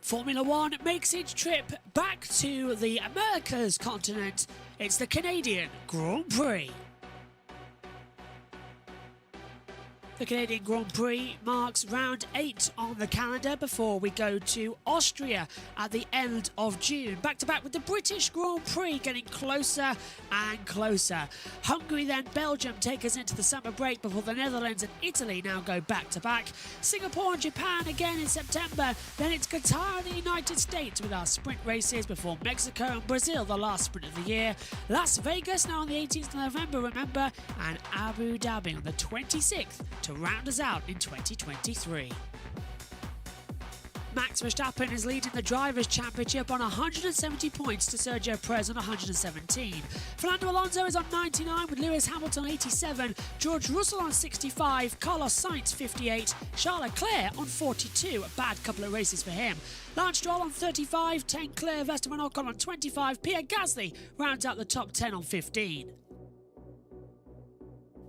Formula One makes its trip back to the Americas continent. It's the Canadian Grand Prix. The Canadian Grand Prix marks round 8 on the calendar before we go to Austria at the end of June. Back to back with the British Grand Prix getting closer and closer. Hungary, then Belgium take us into the summer break before the Netherlands and Italy now go back to back. Singapore and Japan again in September. Then it's Qatar and the United States with our sprint races before Mexico and Brazil, the last sprint of the year. Las Vegas now on the 18th of November, remember, and Abu Dhabi on the 26th. To round us out in 2023. Max Verstappen is leading the Drivers' Championship on 170 points to Sergio Perez on 117. Fernando Alonso is on 99 with Lewis Hamilton on 87, George Russell on 65, Carlos Sainz 58, Charles Leclerc on 42. A bad couple of races for him. Lance Stroll on 35, 10 Claire Esteban Ocon on 25, Pierre Gasly rounds out the top 10 on 15.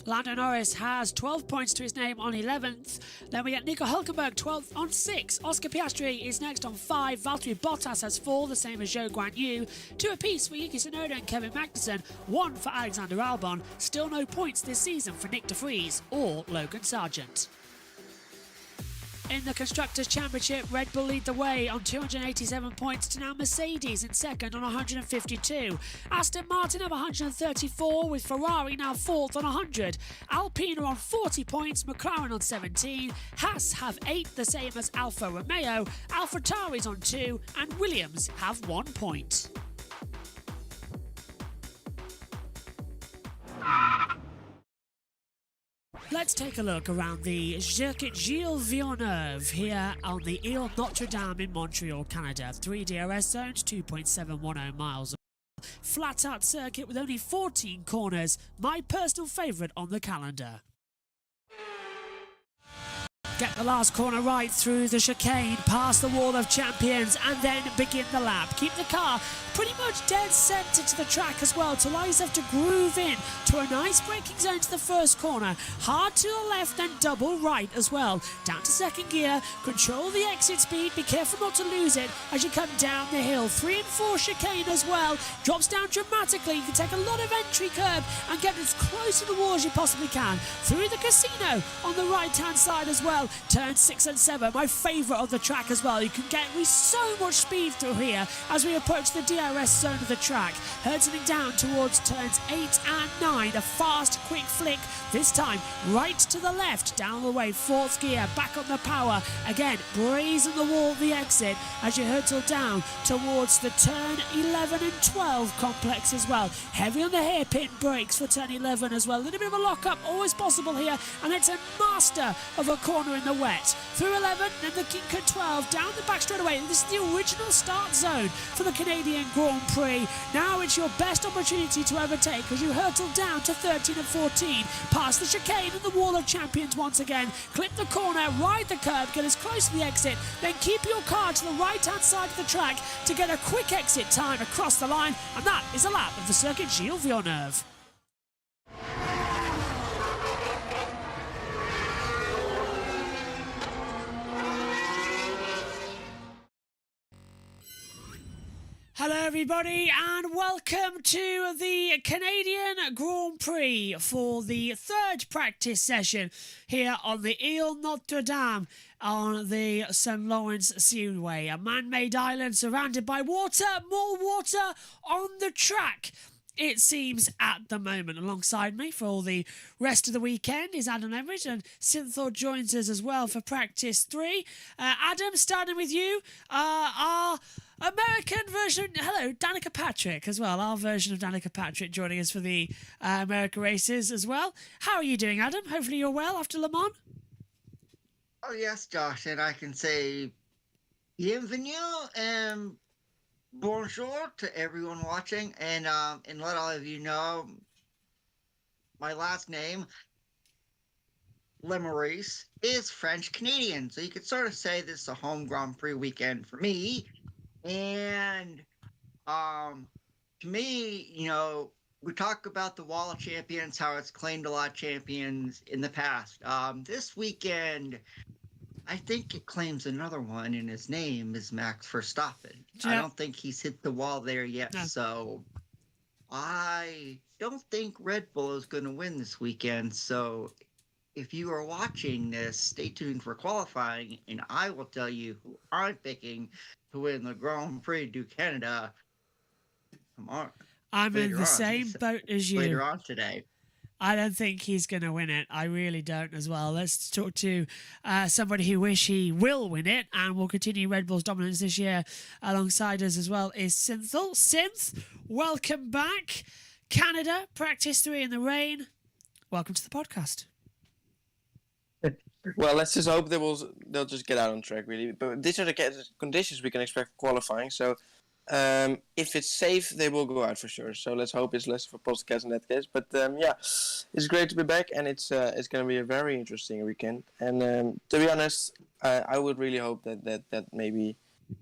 Lando Norris has 12 points to his name on 11th. Then we get Nico Hülkenberg 12th on 6. Oscar Piastri is next on 5. Valtteri Bottas has 4, the same as Zhou Guanyu. 2 apiece for Yuki Tsunoda and Kevin Magnussen. 1 for Alexander Albon. Still no points this season for Nick de Vries or Logan Sargent. In the Constructors' Championship, Red Bull lead the way on 287 points to now Mercedes in second on 152. Aston Martin have 134 with Ferrari now 4th on 100. Alpine are on 40 points, McLaren on 17. Haas have 8, the same as Alfa Romeo. AlphaTauri's on 2 and Williams have 1 point. Let's take a look around the Circuit Gilles Villeneuve here on the Ile Notre Dame in Montreal, Canada. 3 DRS zones, 2.710 miles. Flat out circuit with only 14 corners. My personal favourite on the calendar. Get the last corner right through the chicane, past the wall of champions, and then begin the lap. Keep the car pretty much dead centre to the track as well to allow yourself to groove in to a nice braking zone to the first corner. Hard to the left, then double right as well. Down to second gear, control the exit speed, be careful not to lose it as you come down the hill. 3 and 4 chicane as well, drops down dramatically. You can take a lot of entry curb and get as close to the wall as you possibly can. Through the casino on the right hand side as well. Turns 6 and 7, my favourite of the track as well. You can get with so much speed through here as we approach the DRS zone of the track. Hurtling down towards turns 8 and 9. A fast, quick flick. This time, right to the left, down the way, 4th gear, back on the power. Again, brazen the wall of the exit as you hurtle down towards the turn 11 and 12 complex as well. Heavy on the hairpin brakes for turn 11 as well. A little bit of a lock-up, always possible here, and it's a master of a corner in the wet. Through 11, then the Kinker 12, down the back straightaway. This is the original start zone for the Canadian Grand Prix. Now it's your best opportunity to overtake as you hurtle down to 13 and 14, past the chicane and the wall of champions once again. Clip the corner, ride the curb, get as close to the exit, then keep your car to the right-hand side of the track to get a quick exit time across the line, and that is a lap of the Circuit Gilles Villeneuve. Hello everybody and welcome to the Canadian Grand Prix for the 3rd practice session here on the Ile Notre Dame on the St. Lawrence Seaway, a man-made island surrounded by water, more water on the track. It seems at the moment. Alongside me for all the rest of the weekend is Adam Everett, and Synthor joins us as well for practice 3. Adam, starting with you, our American second version. Hello, Danica Patrick as well. Our version of Danica Patrick joining us for the America races as well. How are you doing, Adam? Hopefully you're well after Le Mans. Oh, yes, Josh, and I can say bienvenue and bonjour to everyone watching, and let all of you know my last name, Lemerise, is French Canadian, so you could sort of say this is a home Grand Prix weekend for me. And to me, we talk about the Wall of Champions, how it's claimed a lot of champions in the past. This weekend, I think it claims another one, and his name is Max Verstappen. Yeah. I don't think he's hit the wall there yet, No. so I don't think Red Bull is going to win this weekend. So if you are watching this, stay tuned for qualifying, and I will tell you who I'm picking to win the Grand Prix du Canada. Come on. I'm in the same boat as you. Later on today. I don't think he's going to win it. I really don't as well. Let's talk to somebody who wish he will win it and will continue Red Bull's dominance this year alongside us as well is Synthel. Synth, welcome back. Canada, practice 3 in the rain. Welcome to the podcast. Well, let's just hope they'll just get out on track, really. But these are the conditions we can expect for qualifying. So if it's safe, they will go out for sure. So let's hope it's less of a podcast in that case. But yeah, it's great to be back, and it's going to be a very interesting weekend. And to be honest, I would really hope that maybe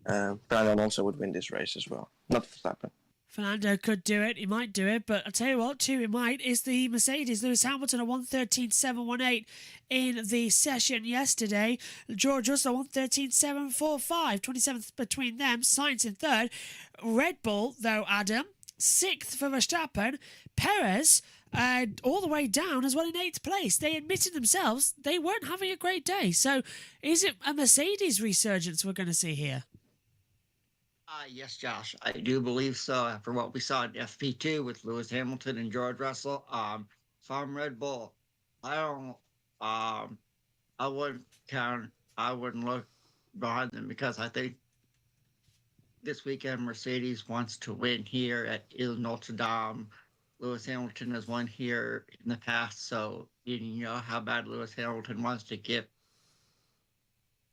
Fernando Alonso would win this race as well, not Verstappen. Fernando could do it. He might do it. But I'll tell you what, too, he might, is the Mercedes. Lewis Hamilton, a 1:13.718 in the session yesterday. George Russell, 1:13.745. 27th between them. Sainz in third. Red Bull, though, Adam, 6th for Verstappen. Perez, all the way down as well in 8th place. They admitted themselves they weren't having a great day. So is it a Mercedes resurgence we're going to see here? Yes, Josh, I do believe so. After what we saw in FP2 with Lewis Hamilton and George Russell, if I'm Red Bull, I wouldn't look behind them because I think this weekend Mercedes wants to win here at Ile Notre Dame. Lewis Hamilton has won here in the past, so you know how bad Lewis Hamilton wants to get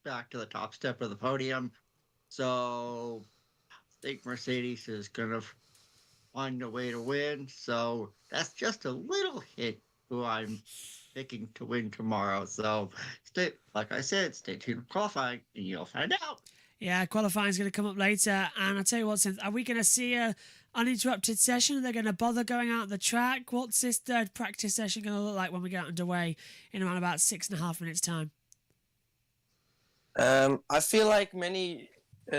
back to the top step of the podium. So I think Mercedes is going to find a way to win. So that's just a little hint who I'm picking to win tomorrow. So like I said, stay tuned for qualifying and you'll find out. Yeah, qualifying is going to come up later. And I'll tell you what, Synth, are we going to see a uninterrupted session? Are they going to bother going out on the track? What's this third practice session going to look like when we get underway in around about 6.5 minutes' time? I feel like many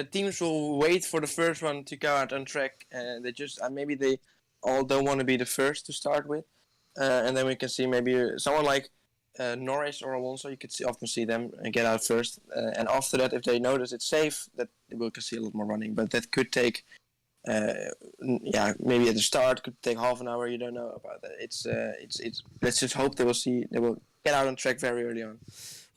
teams will wait for the first one to go out on track. They just maybe they all don't want to be the first to start with, and then we can see maybe someone like Norris or Alonso. You could often see them get out first, and after that, if they notice it's safe, that we can see a lot more running. But that could take, maybe at the start could take half an hour. You don't know about that. It's let's just hope they will get out on track very early on.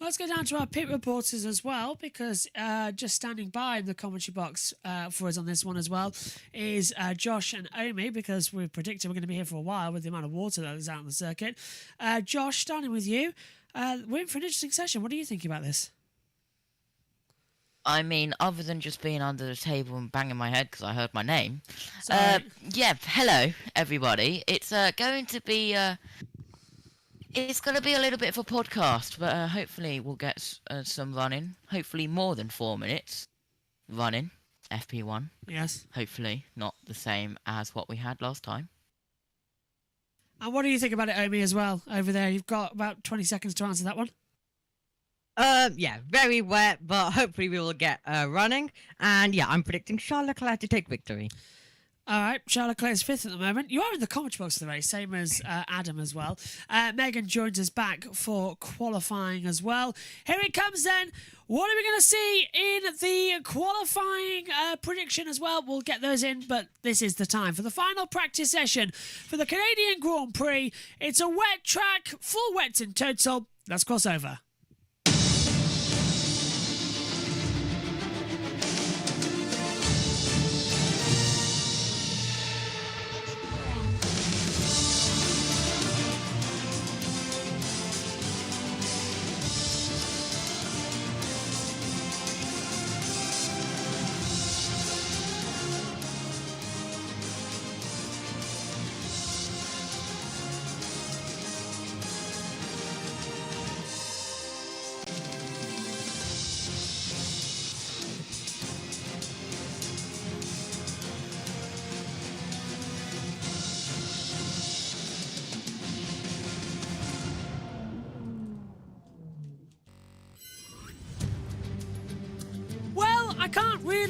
Well, let's go down to our pit reporters as well, because just standing by in the commentary box for us on this one as well is Josh and Omi, because we've predicted we're going to be here for a while with the amount of water that is out on the circuit. Josh, starting with you, we're in for an interesting session. What do you think about this? I mean, other than just being under the table and banging my head because I heard my name. Sorry. Hello, everybody. It's going to be... It's going to be a little bit of a podcast, but hopefully we'll get some running. Hopefully more than 4 minutes running, FP1. Yes. Hopefully not the same as what we had last time. And what do you think about it, Omi, as well, over there? You've got about 20 seconds to answer that one. Yeah, very wet, but hopefully we will get running. And yeah, I'm predicting Charles Leclerc to take victory. All right, Charles Leclerc's 5th at the moment. You are in the commentary box of the race, same as Adam as well. Megan joins us back for qualifying as well. Here it comes then. What are we going to see in the qualifying prediction as well? We'll get those in, but this is the time for the final practice session for the Canadian Grand Prix. It's a wet track, full wets in total. Let's cross over.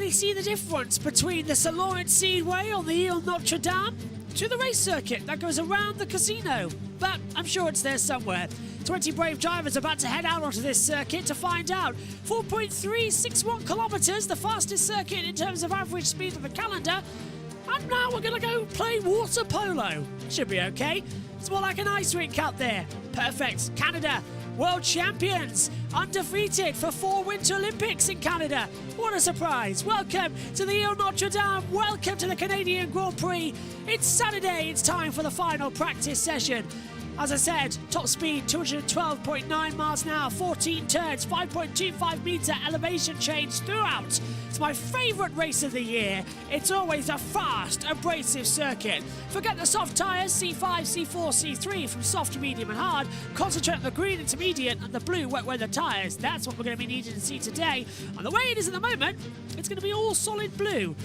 really see the difference between the St. Lawrence Speedway on the Ile Notre Dame to the race circuit that goes around the casino. But I'm sure it's there somewhere. 20 brave drivers about to head out onto this circuit to find out. 4.361 kilometres, the fastest circuit in terms of average speed on the calendar. And now we're going to go play water polo. Should be okay. It's more like an ice rink out there. Perfect. Canada, world champions. Undefeated for 4 Winter Olympics in Canada. What a surprise. Welcome to the Ile Notre Dame. Welcome to the Canadian Grand Prix. It's Saturday. It's time for the final practice session. As I said, top speed 212.9 miles an hour, 14 turns, 5.25 metre elevation change throughout. It's my favourite race of the year. It's always a fast, abrasive circuit. Forget the soft tyres, C5, C4, C3 from soft, medium and hard. Concentrate on the green intermediate and the blue wet weather tyres. That's what we're going to be needing to see today. And the way it is at the moment, it's going to be all solid blue.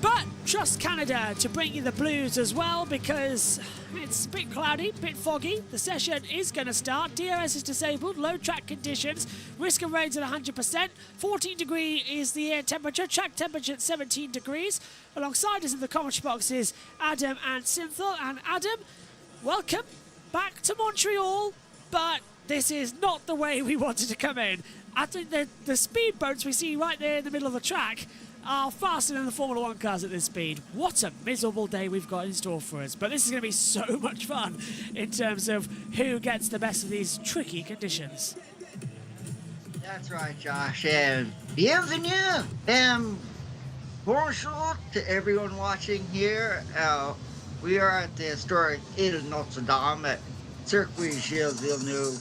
But trust Canada to bring you the blues as well, because it's a bit cloudy, a bit foggy. The session is going to start. DRS is disabled, low track conditions, risk of rains at 100%. 14 degree is the air temperature, track temperature at 17 degrees. Alongside us in the commentary box is Adam and Synthel. And Adam, welcome back to Montreal, but this is not the way we wanted to come in. I think the speedboats we see right there in the middle of the track are faster than the Formula 1 cars at this speed. What a miserable day we've got in store for us. But this is going to be so much fun in terms of who gets the best of these tricky conditions. That's right, Josh. And bienvenue and bonjour to everyone watching here. We are at the historic Ile Notre Dame at Circuit Gilles Villeneuve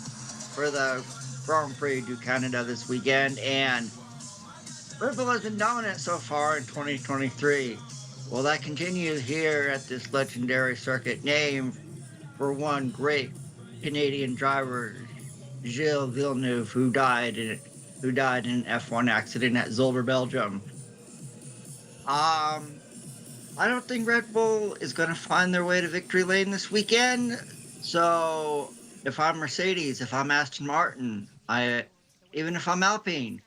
for the Grand Prix du Canada this weekend. And Red Bull has been dominant so far in 2023. Well, that continues here at this legendary circuit, named for one great Canadian driver, Gilles Villeneuve, who died in an F1 accident at Zolder, Belgium. I don't think Red Bull is going to find their way to victory lane this weekend. So if I'm Mercedes, if I'm Aston Martin, even if I'm Alpine,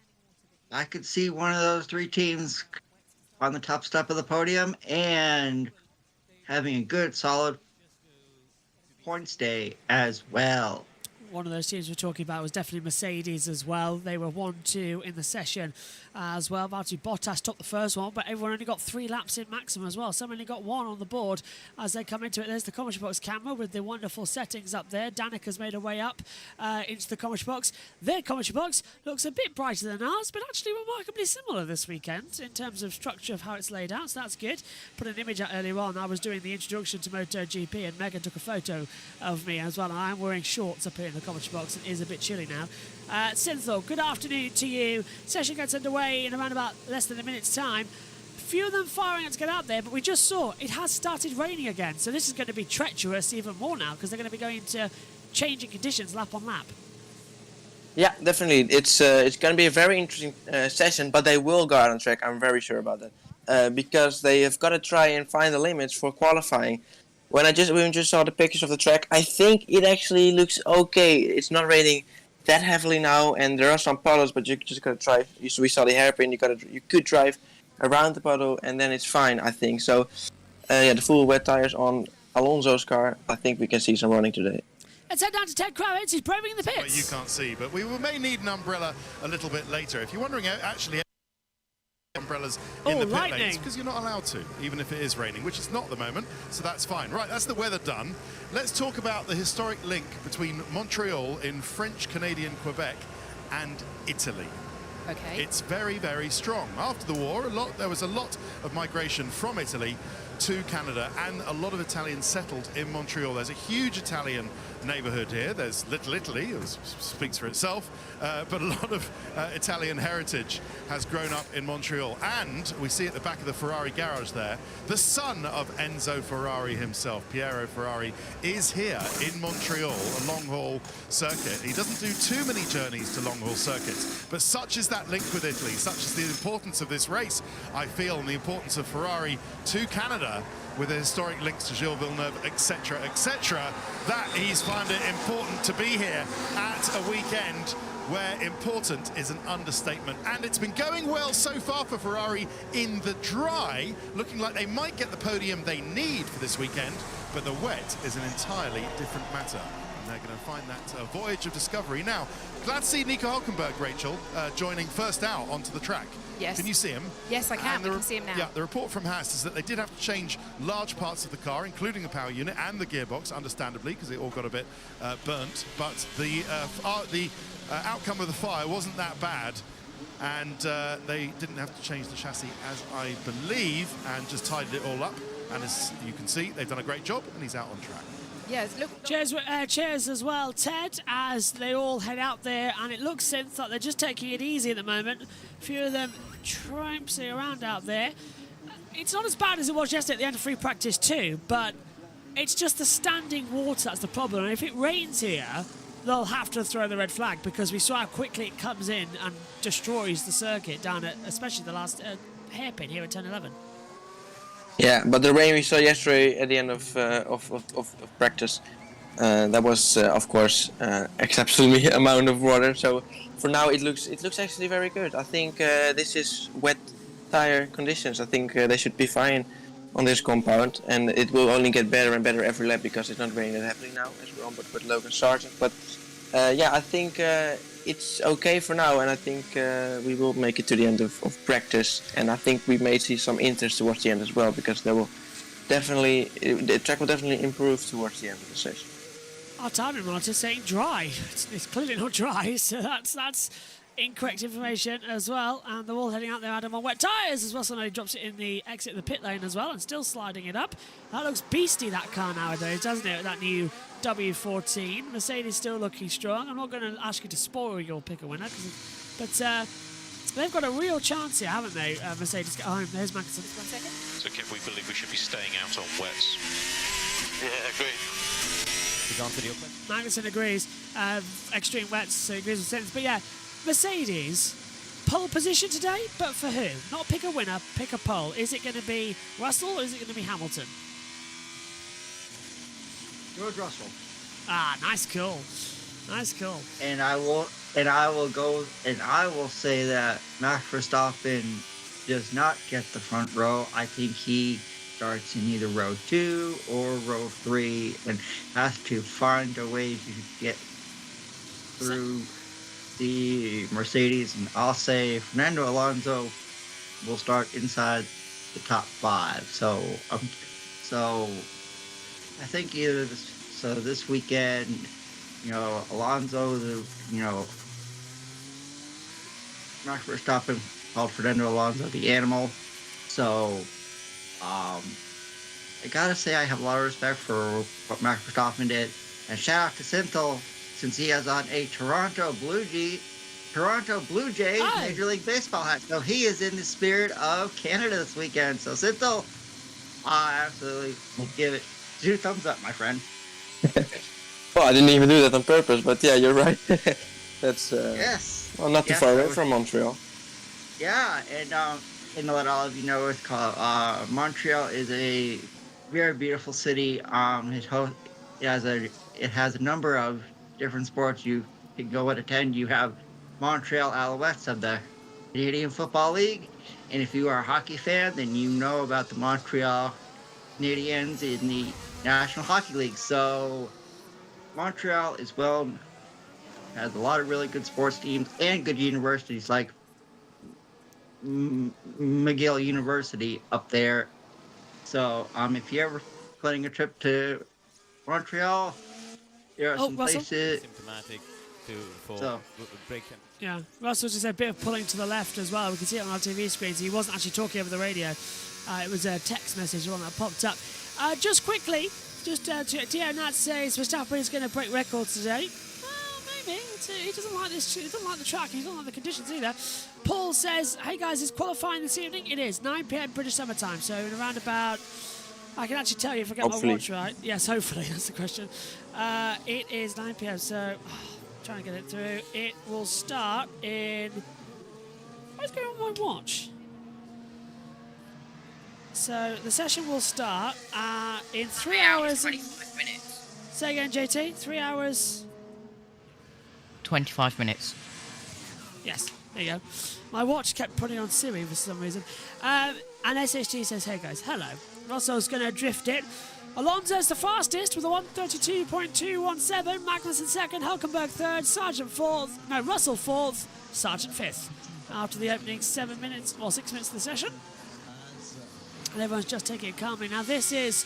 I could see one of those 3 teams on the top step of the podium and having a good, solid points day as well. One of those teams we're talking about was definitely Mercedes as well. They were 1-2 in the session as well. Valtteri Bottas topped the first one, but everyone only got 3 laps in maximum as well. Some only got 1 on the board as they come into it. There's the commentary box camera with the wonderful settings up there. Danica's made her way up into the commentary box. Their commentary box looks a bit brighter than ours, but actually remarkably similar this weekend in terms of structure of how it's laid out, so that's good. Put an image out earlier on. I was doing the introduction to MotoGP and Megan took a photo of me as well, and I'm wearing shorts up here in the commentary box. It is a bit chilly now. Synthel, good afternoon to you. Session gets underway in around about less than a minute's time. Few of them firing to get out there, but we just saw it has started raining again. So this is going to be treacherous even more now, because they're going to be going into changing conditions lap on lap. Yeah, definitely. It's going to be a very interesting session, but they will go out on track. I'm very sure about that, because they have got to try and find the limits for qualifying. When we just saw the pictures of the track, I think it actually looks okay. It's not raining that heavily now, and there are some puddles, but you just gotta try. We saw the hairpin. You could drive around the puddle, and then it's fine, I think. So, the full wet tires on Alonso's car. I think we can see some running today. Let's head down to Ted Kravitz. He's probing in the pits. Well, you can't see, but we may need an umbrella a little bit later. If you're wondering, actually, umbrellas in the pit lanes, because you're not allowed to, even if it is raining, which is not at the moment, so that's fine. Right, that's the weather done. Let's talk about the historic link between Montreal in French-Canadian Quebec and Italy. Okay. It's very, very strong. After the war, there was a lot of migration from Italy to Canada, and a lot of Italians settled in Montreal. There's a huge Italian neighborhood here. There's Little Italy, it speaks for itself, but a lot of Italian heritage has grown up in Montreal. And we see at the back of the Ferrari garage there, the son of Enzo Ferrari himself, Piero Ferrari, is here in Montreal, a long-haul circuit. He doesn't do too many journeys to long-haul circuits, but such is that link with Italy, such is the importance of this race, I feel, and the importance of Ferrari to Canada, with the historic links to Gilles Villeneuve, etc., etc., that he's found it important to be here at a weekend where important is an understatement. And it's been going well so far for Ferrari in the dry, looking like they might get the podium they need for this weekend, but the wet is an entirely different matter. And they're going to find that voyage of discovery. Now, glad to see Nico Hülkenberg, Rachel, joining first out onto the track. Yes. Can you see him? Yes, I can. And We can see him now. Yeah, the report from Haas is that they did have to change large parts of the car, including the power unit and the gearbox, understandably, because it all got a bit burnt. But the outcome of the fire wasn't that bad, and they didn't have to change the chassis, as I believe, and just tidied it all up. And as you can see, they've done a great job, and he's out on track. Yes, look. Cheers as well, Ted, as they all head out there, and it looks Synth like they're just taking it easy at the moment. A few of them tramping around out there. It's not as bad as it was yesterday at the end of free practice 2, but it's just the standing water that's the problem. And if it rains here, they'll have to throw the red flag, because we saw how quickly it comes in and destroys the circuit down at, especially the last hairpin here at 10-11. Yeah, but the rain we saw yesterday at the end of practice, that was of course exceptionally amount of water. So for now it looks actually very good. I think this is wet tire conditions. I think they should be fine on this compound, and it will only get better and better every lap because it's not raining that heavily now, as we're on board with Logan Sargent. But yeah, I think it's okay for now, and I think we will make it to the end of practice, and I think we may see some interest towards the end as well, because there will definitely the track will definitely improve towards the end of the session. Our timing monitor saying dry. It's clearly not dry, so that's incorrect information as well. And they're all heading out there, Adam, on wet tyres as well. So now he drops it in the exit of the pit lane as well, and still sliding it up. That looks beastie, that car nowadays, doesn't it? That new W14. Mercedes still looking strong. I'm not going to ask you to spoil your pick a winner, but they've got a real chance here, haven't they? Mercedes get home. There's Magnussen. 1 second. So, Kev, we believe we should be staying out on wets. Yeah, great. Magnussen agrees. Extreme wets, so he agrees with sentence. But yeah, Mercedes, pole position today, but for who? Not pick a winner, pick a pole. Is it going to be Russell or is it going to be Hamilton? George Russell. Ah, nice call. Nice call. And I will say that Max Verstappen does not get the front row. I think he starts in either row 2 or row 3 and has to find a way to get through the Mercedes. And I'll say Fernando Alonso will start inside the top 5. So I think either this weekend, Alonso, Max Verstappen called Fernando Alonso the animal. So I gotta say I have a lot of respect for what Max Verstappen did. And shout out to Sintel, since he has on a Toronto Blue Jays Major League Baseball hat. So he is in the spirit of Canada this weekend. So Sintel, I absolutely will give it 2 thumbs up, my friend. Well, I didn't even do that on purpose, but yeah, you're right. That's Yes. well, not too far away from Montreal. Yeah, and to let all of you know, it's called Montreal is a very beautiful city. It has a number of different sports you can go and attend. You have Montreal Alouettes of the Canadian Football League, and if you are a hockey fan, then you know about the Montreal Canadiens in the National Hockey League. So Montreal has a lot of really good sports teams and good universities like McGill University up there. So if you're ever planning a trip to Montreal, there are some Russell? places. Symptomatic break. Yeah, Russell just a bit of pulling to the left as well. We can see it on our TV screens. He wasn't actually talking over the radio. It was a text message one that popped up. Just quickly, Tio Nat says Verstappen is going to break records today. Well, maybe. He doesn't like this. He doesn't like the track. He doesn't like the conditions either. Paul says, "Hey guys, is qualifying this evening? It is 9 p.m. British summer time. So in around about, I can actually tell you if I get my watch right. Yes, hopefully that's the question. It is 9 p.m. So trying to get it through. It will start in. What's going on with my watch? So the session will start in 3 hours. 25 minutes. Say again, JT. 3 hours. 25 minutes. Yes, there you go. My watch kept putting on Siri for some reason. And SHG says, hey guys, hello. Russell's going to drift it. Alonso's the fastest with a 1:32.217. Magnussen second, Hülkenberg third, Russell fourth, Sargent fifth. After the opening 6 minutes of the session. And everyone's just taking it calmly. Now this is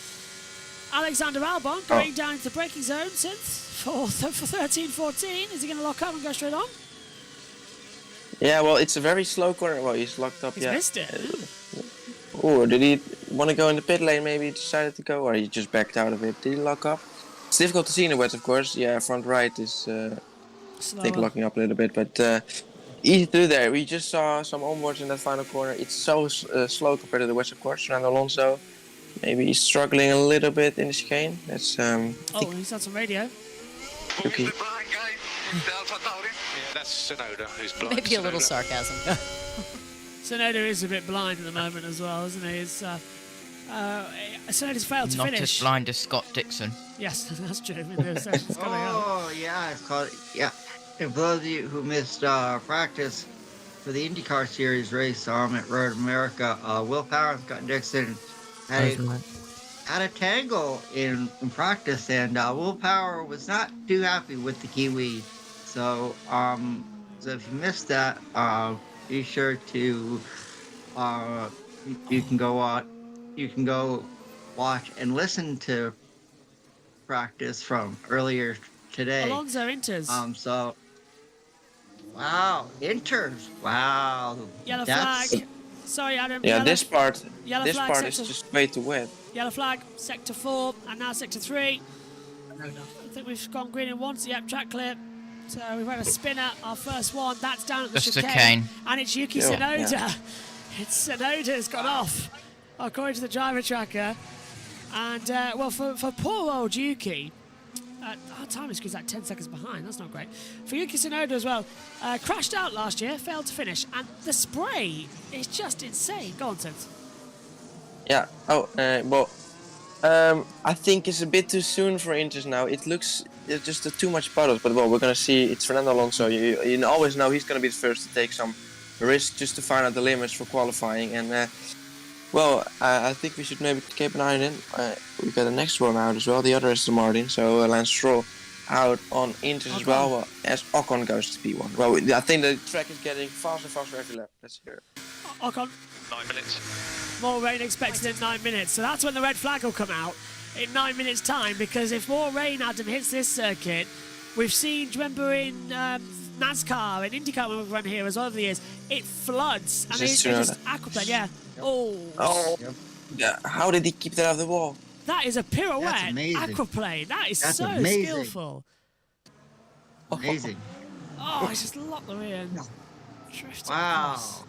Alexander Albon going down into the braking zone for 13-14. Is he going to lock up and go straight on? Yeah, well, it's a very slow corner. Well, he's locked up. He's missed it. Or did he want to go in the pit lane? Maybe he decided to go, or he just backed out of it. Did he lock up? It's difficult to see in the wet, of course. Yeah, front right is, I think, locking up a little bit, but easy to do there. We just saw some onboards in that final corner. It's so slow compared to the west, of course. Fernando Alonso, maybe he's struggling a little bit in the chicane. That's he's on some radio. okay. Yeah, that's Sonoda who's blind. Maybe a little sarcasm. Sonoda is a bit blind at the moment as well, isn't he? Sonoda's failed to Not finish. as blind as Scott Dixon. Yes, that's true. The session's coming up. Oh, yeah, it's called, yeah. And for those of you who missed practice for the IndyCar Series race at Road America, Will Power and Scott Dixon had a tangle in practice, and Will Power was not too happy with the Kiwi. So, so if you missed that, be sure to you can go watch and listen to practice from earlier today. Alonso enters. So wow, enters. Wow. Yellow That's- flag. Sorry, Adam. Yeah, yellow, this part yellow flag, is sector, just way too wet. Yellow flag, sector 4, and now sector 3. I think we've gone green in once. Yep, track clear. So we've had a spinner, our first one. That's down at the Just chicane. chicane. And it's Yuki Yeah. Tsunoda. Yeah. It's Tsunoda's gone off, according to the driver tracker. And, well, for poor old Yuki, our time is like 10 seconds behind. That's not great. For Yuki Tsunoda as well, crashed out last year, failed to finish. And the spray is just insane. Go on, Sens. Yeah. I think it's a bit too soon for Inters now. It looks just too much puddles, but well, we're gonna see. It's Fernando Alonso. You always know he's gonna be the first to take some risk just to find out the limits for qualifying. And I think we should maybe keep an eye on him. We've got the next one out as well. The other is the Martin, so Lance Stroll out on Inters as well. Well, as Ocon goes to P1. Well, I think the track is getting faster and faster every lap. Let's hear it. Ocon. 9 minutes. More rain expected in 9 minutes. So that's when the red flag will come out in 9 minutes' time. Because if more rain, Adam, hits this circuit, we've seen, do you remember in NASCAR and IndyCar when we've run here as well over the years, it floods. And it's just aquaplane, yeah. Oh. Yeah. How did he keep that out of the wall? That is a pirouette That's amazing. aquaplane. That is That's so amazing. skillful. Amazing. Oh, it's just locked the rear and drifted Wow. across.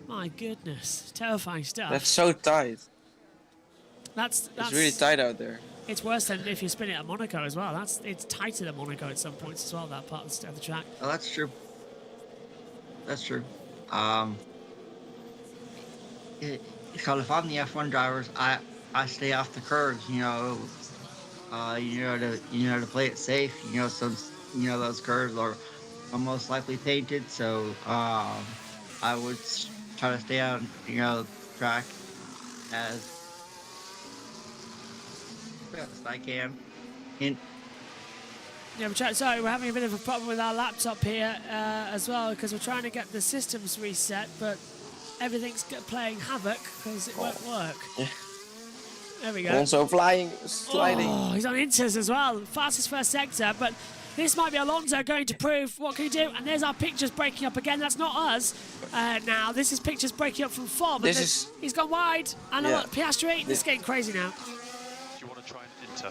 My goodness. Terrifying stuff. That's so tight. That's It's really tight out there. It's worse than if you spin it at Monaco as well. It's tighter than Monaco at some points as well, that part of the track. Oh, that's true. That's true. So if I'm the F1 drivers, I stay off the curves. To play it safe. Since those curves are most likely painted, so I would try to stay on track as best I can. Sorry, we're having a bit of a problem with our laptop here as well because we're trying to get the systems reset, but everything's playing havoc because it won't work. Yeah. There we go. Also sliding. Oh, he's on Inters as well. Fastest first sector, but this might be Alonso going to prove what can he do. And there's our pictures breaking up again. That's not us. Now this is pictures breaking up from Fob. He's gone wide. And Piastri. This is getting crazy now. Do you want to try and enter? I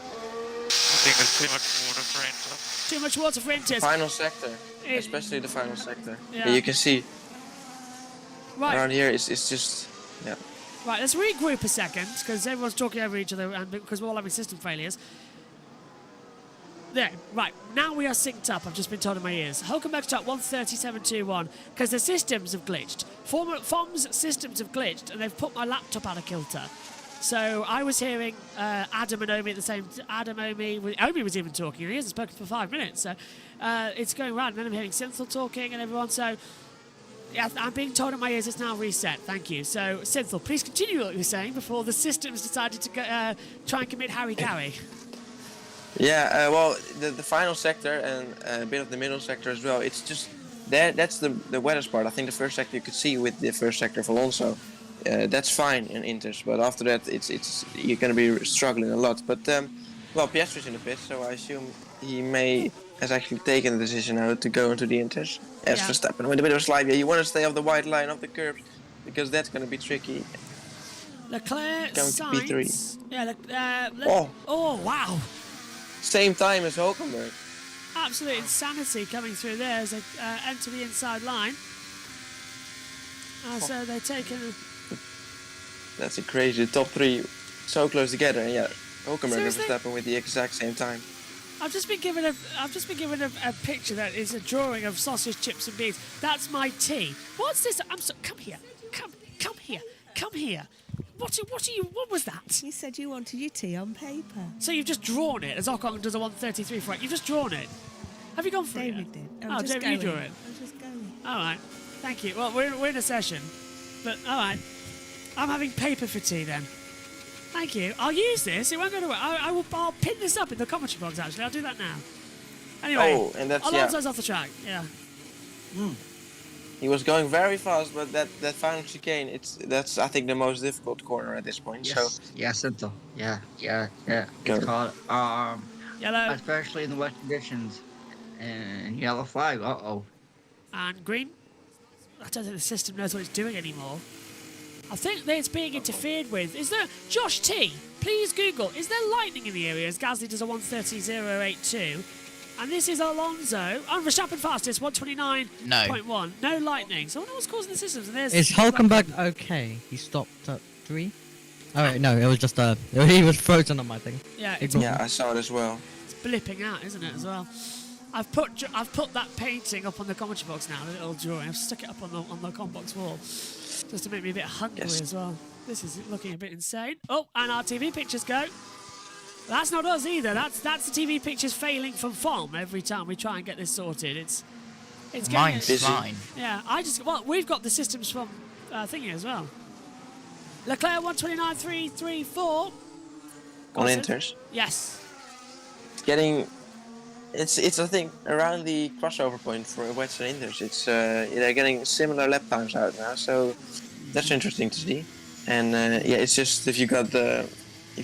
think there's too much water for enter. Too much water for Inters. Final sector, especially the final sector. Yeah. You can see Right. around here. It's just Right, let's regroup a second, because everyone's talking over each other and because we're all having system failures. There, right, now we are synced up, I've just been told in my ears. Hülkenberg's top 137.21, because the systems have glitched. FOM's systems have glitched, and they've put my laptop out of kilter. So I was hearing Adam and Omi at the same Omi was even talking. He hasn't spoken for 5 minutes. So it's going round. And then I'm hearing Synthel talking and everyone. So yeah, I'm being told in my ears it's now reset. Thank you. So Synthel, please continue what you were saying before the systems decided to try and commit Harry Gary. Yeah, well, the final sector and a bit of the middle sector as well. It's just that's the wettest part. I think the first sector you could see with the first sector of Alonso. That's fine in Inters, but after that it's you're going to be struggling a lot. But well, Piastri's in the pit, so I assume he has actually taken the decision now to go into the Inters. As Verstappen with a bit of a slide, you want to stay off the white line of the curbs because that's going to be tricky. Leclerc, going to P3. Yeah, oh wow! Same time as Hulkenberg. Absolute insanity coming through there as they enter the inside line. So they're taking. That's a crazy top three, so close together, and yeah, Hulkenberg and Seriously? Verstappen with the exact same time. I've just been given a picture that is a drawing of sausage, chips, and beans. That's my tea. What's this? Come here, come here. What was that? You said you wanted your tea on paper. So you've just drawn it as Ocon does a 133 for it. You've just drawn it. Have you gone through it? David did. David, you drew it. I'm just going. All right, thank you. Well, we're in a session, but all right. I'm having paper for tea then. Thank you. I'll use this. It won't go to work. I'll pin this up in the commentary box. Actually, I'll do that now. Anyway, and that's Alonso's off the track. Yeah. He was going very fast, but that final chicane, that's I think the most difficult corner at this point. Yes, So yes, Synthel. Yeah. Go. It's called Yellow especially in the wet conditions, and yellow flag. and green. I don't think the system knows what it's doing anymore. I think that it's being interfered with. Is there Josh T? Please Google. Is there lightning in the area as Gasly does a 130.082? And this is Alonso. Oh, Verstappen fastest, 129.1. No lightning. So I wonder what's causing the systems. And there's Is Hulkenberg okay? He stopped at 3? Oh wait, no, it was just he was frozen on my thing. Yeah, it's yeah, I saw it as well. blipping out, isn't it, as well? I've put that painting up on the commentary box now, a little drawing. I've stuck it up on the com box wall, just to make me a bit hungry as well. This is looking a bit insane. Oh, and our TV pictures go. That's not us either. That's the TV pictures failing from FOM every time we try and get this sorted. It's Mine's getting fine. Yeah, we've got the systems from thingy as well. Leclerc 129.334 On Inters. Yes. It's I think around the crossover point for Wets and Inters. It's they're getting similar lap times out now, so that's interesting to see. And yeah, it's just if you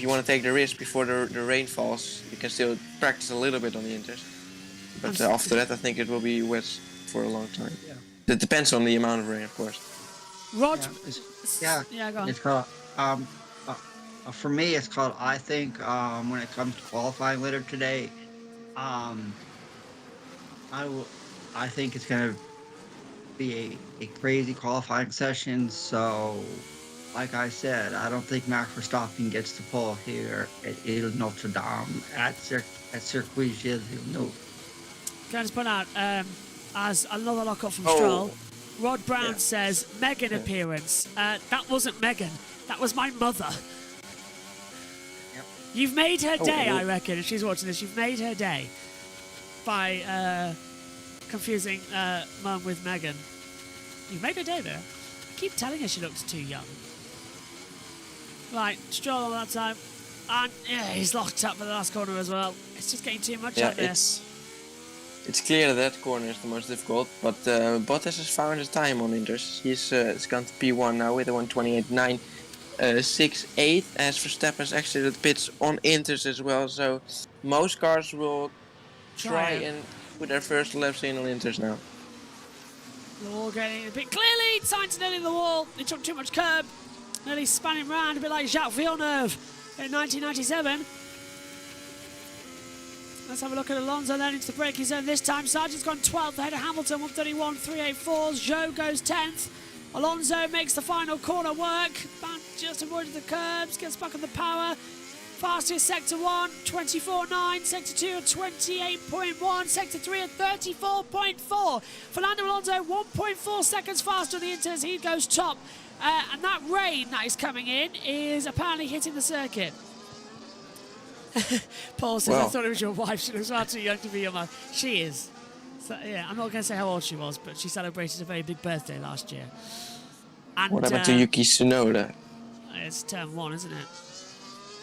want to take the risk before the rain falls, you can still practice a little bit on the Inters. But after that, I think it will be Wets for a long time. Yeah. It depends on the amount of rain, of course. Rod. Yeah, go on. it's called. For me, it's called. I think when it comes to qualifying later today, I think it's gonna be a crazy qualifying session. So, like I said, I don't think Max Verstappen gets the pole here at Ile Notre Dame at Circuit Gilles Villeneuve. Can I just point out, as another lockup from Stroll, Rod Brown says, Megan appearance. That wasn't Megan. That was my mother. Yep. You've made her day, I reckon, if she's watching this. You've made her day by confusing Mum with Megan. You've made her day there. I keep telling her she looks too young. Right, Stroll all that time. And yeah, he's locked up for the last corner as well. It's just getting too much out there. It's clear that corner is the most difficult, but Bottas has found his time on Inters. He's gone to P1 now with a 128.968, as Verstappen's exited pits on Inters as well. So most cars will try and put their first laps in on Inters now. The wall getting a bit clearly. Sainz nearly the wall. He took too much curb. Nearly span him round, a bit like Jacques Villeneuve in 1997. Let's have a look at Alonso then into the braking zone this time. Sargent's gone 12th ahead of Hamilton, 131.384. Zhou goes 10th. Alonso makes the final corner work. Just avoided the curbs, gets back on the power. Fastest sector 1, 24.9. Sector 2 at 28.1. Sector 3 at 34.4. Fernando Alonso 1.4 seconds faster on the Inters. He goes top. And that rain that is coming in is apparently hitting the circuit. Paul says, I Well. thought it was your wife. She looks far too young to be your mother. She is. So, yeah, I'm not going to say how old she was, but she celebrated a very big birthday last year. And, What happened to Yuki Tsunoda? It's turn 1, isn't it?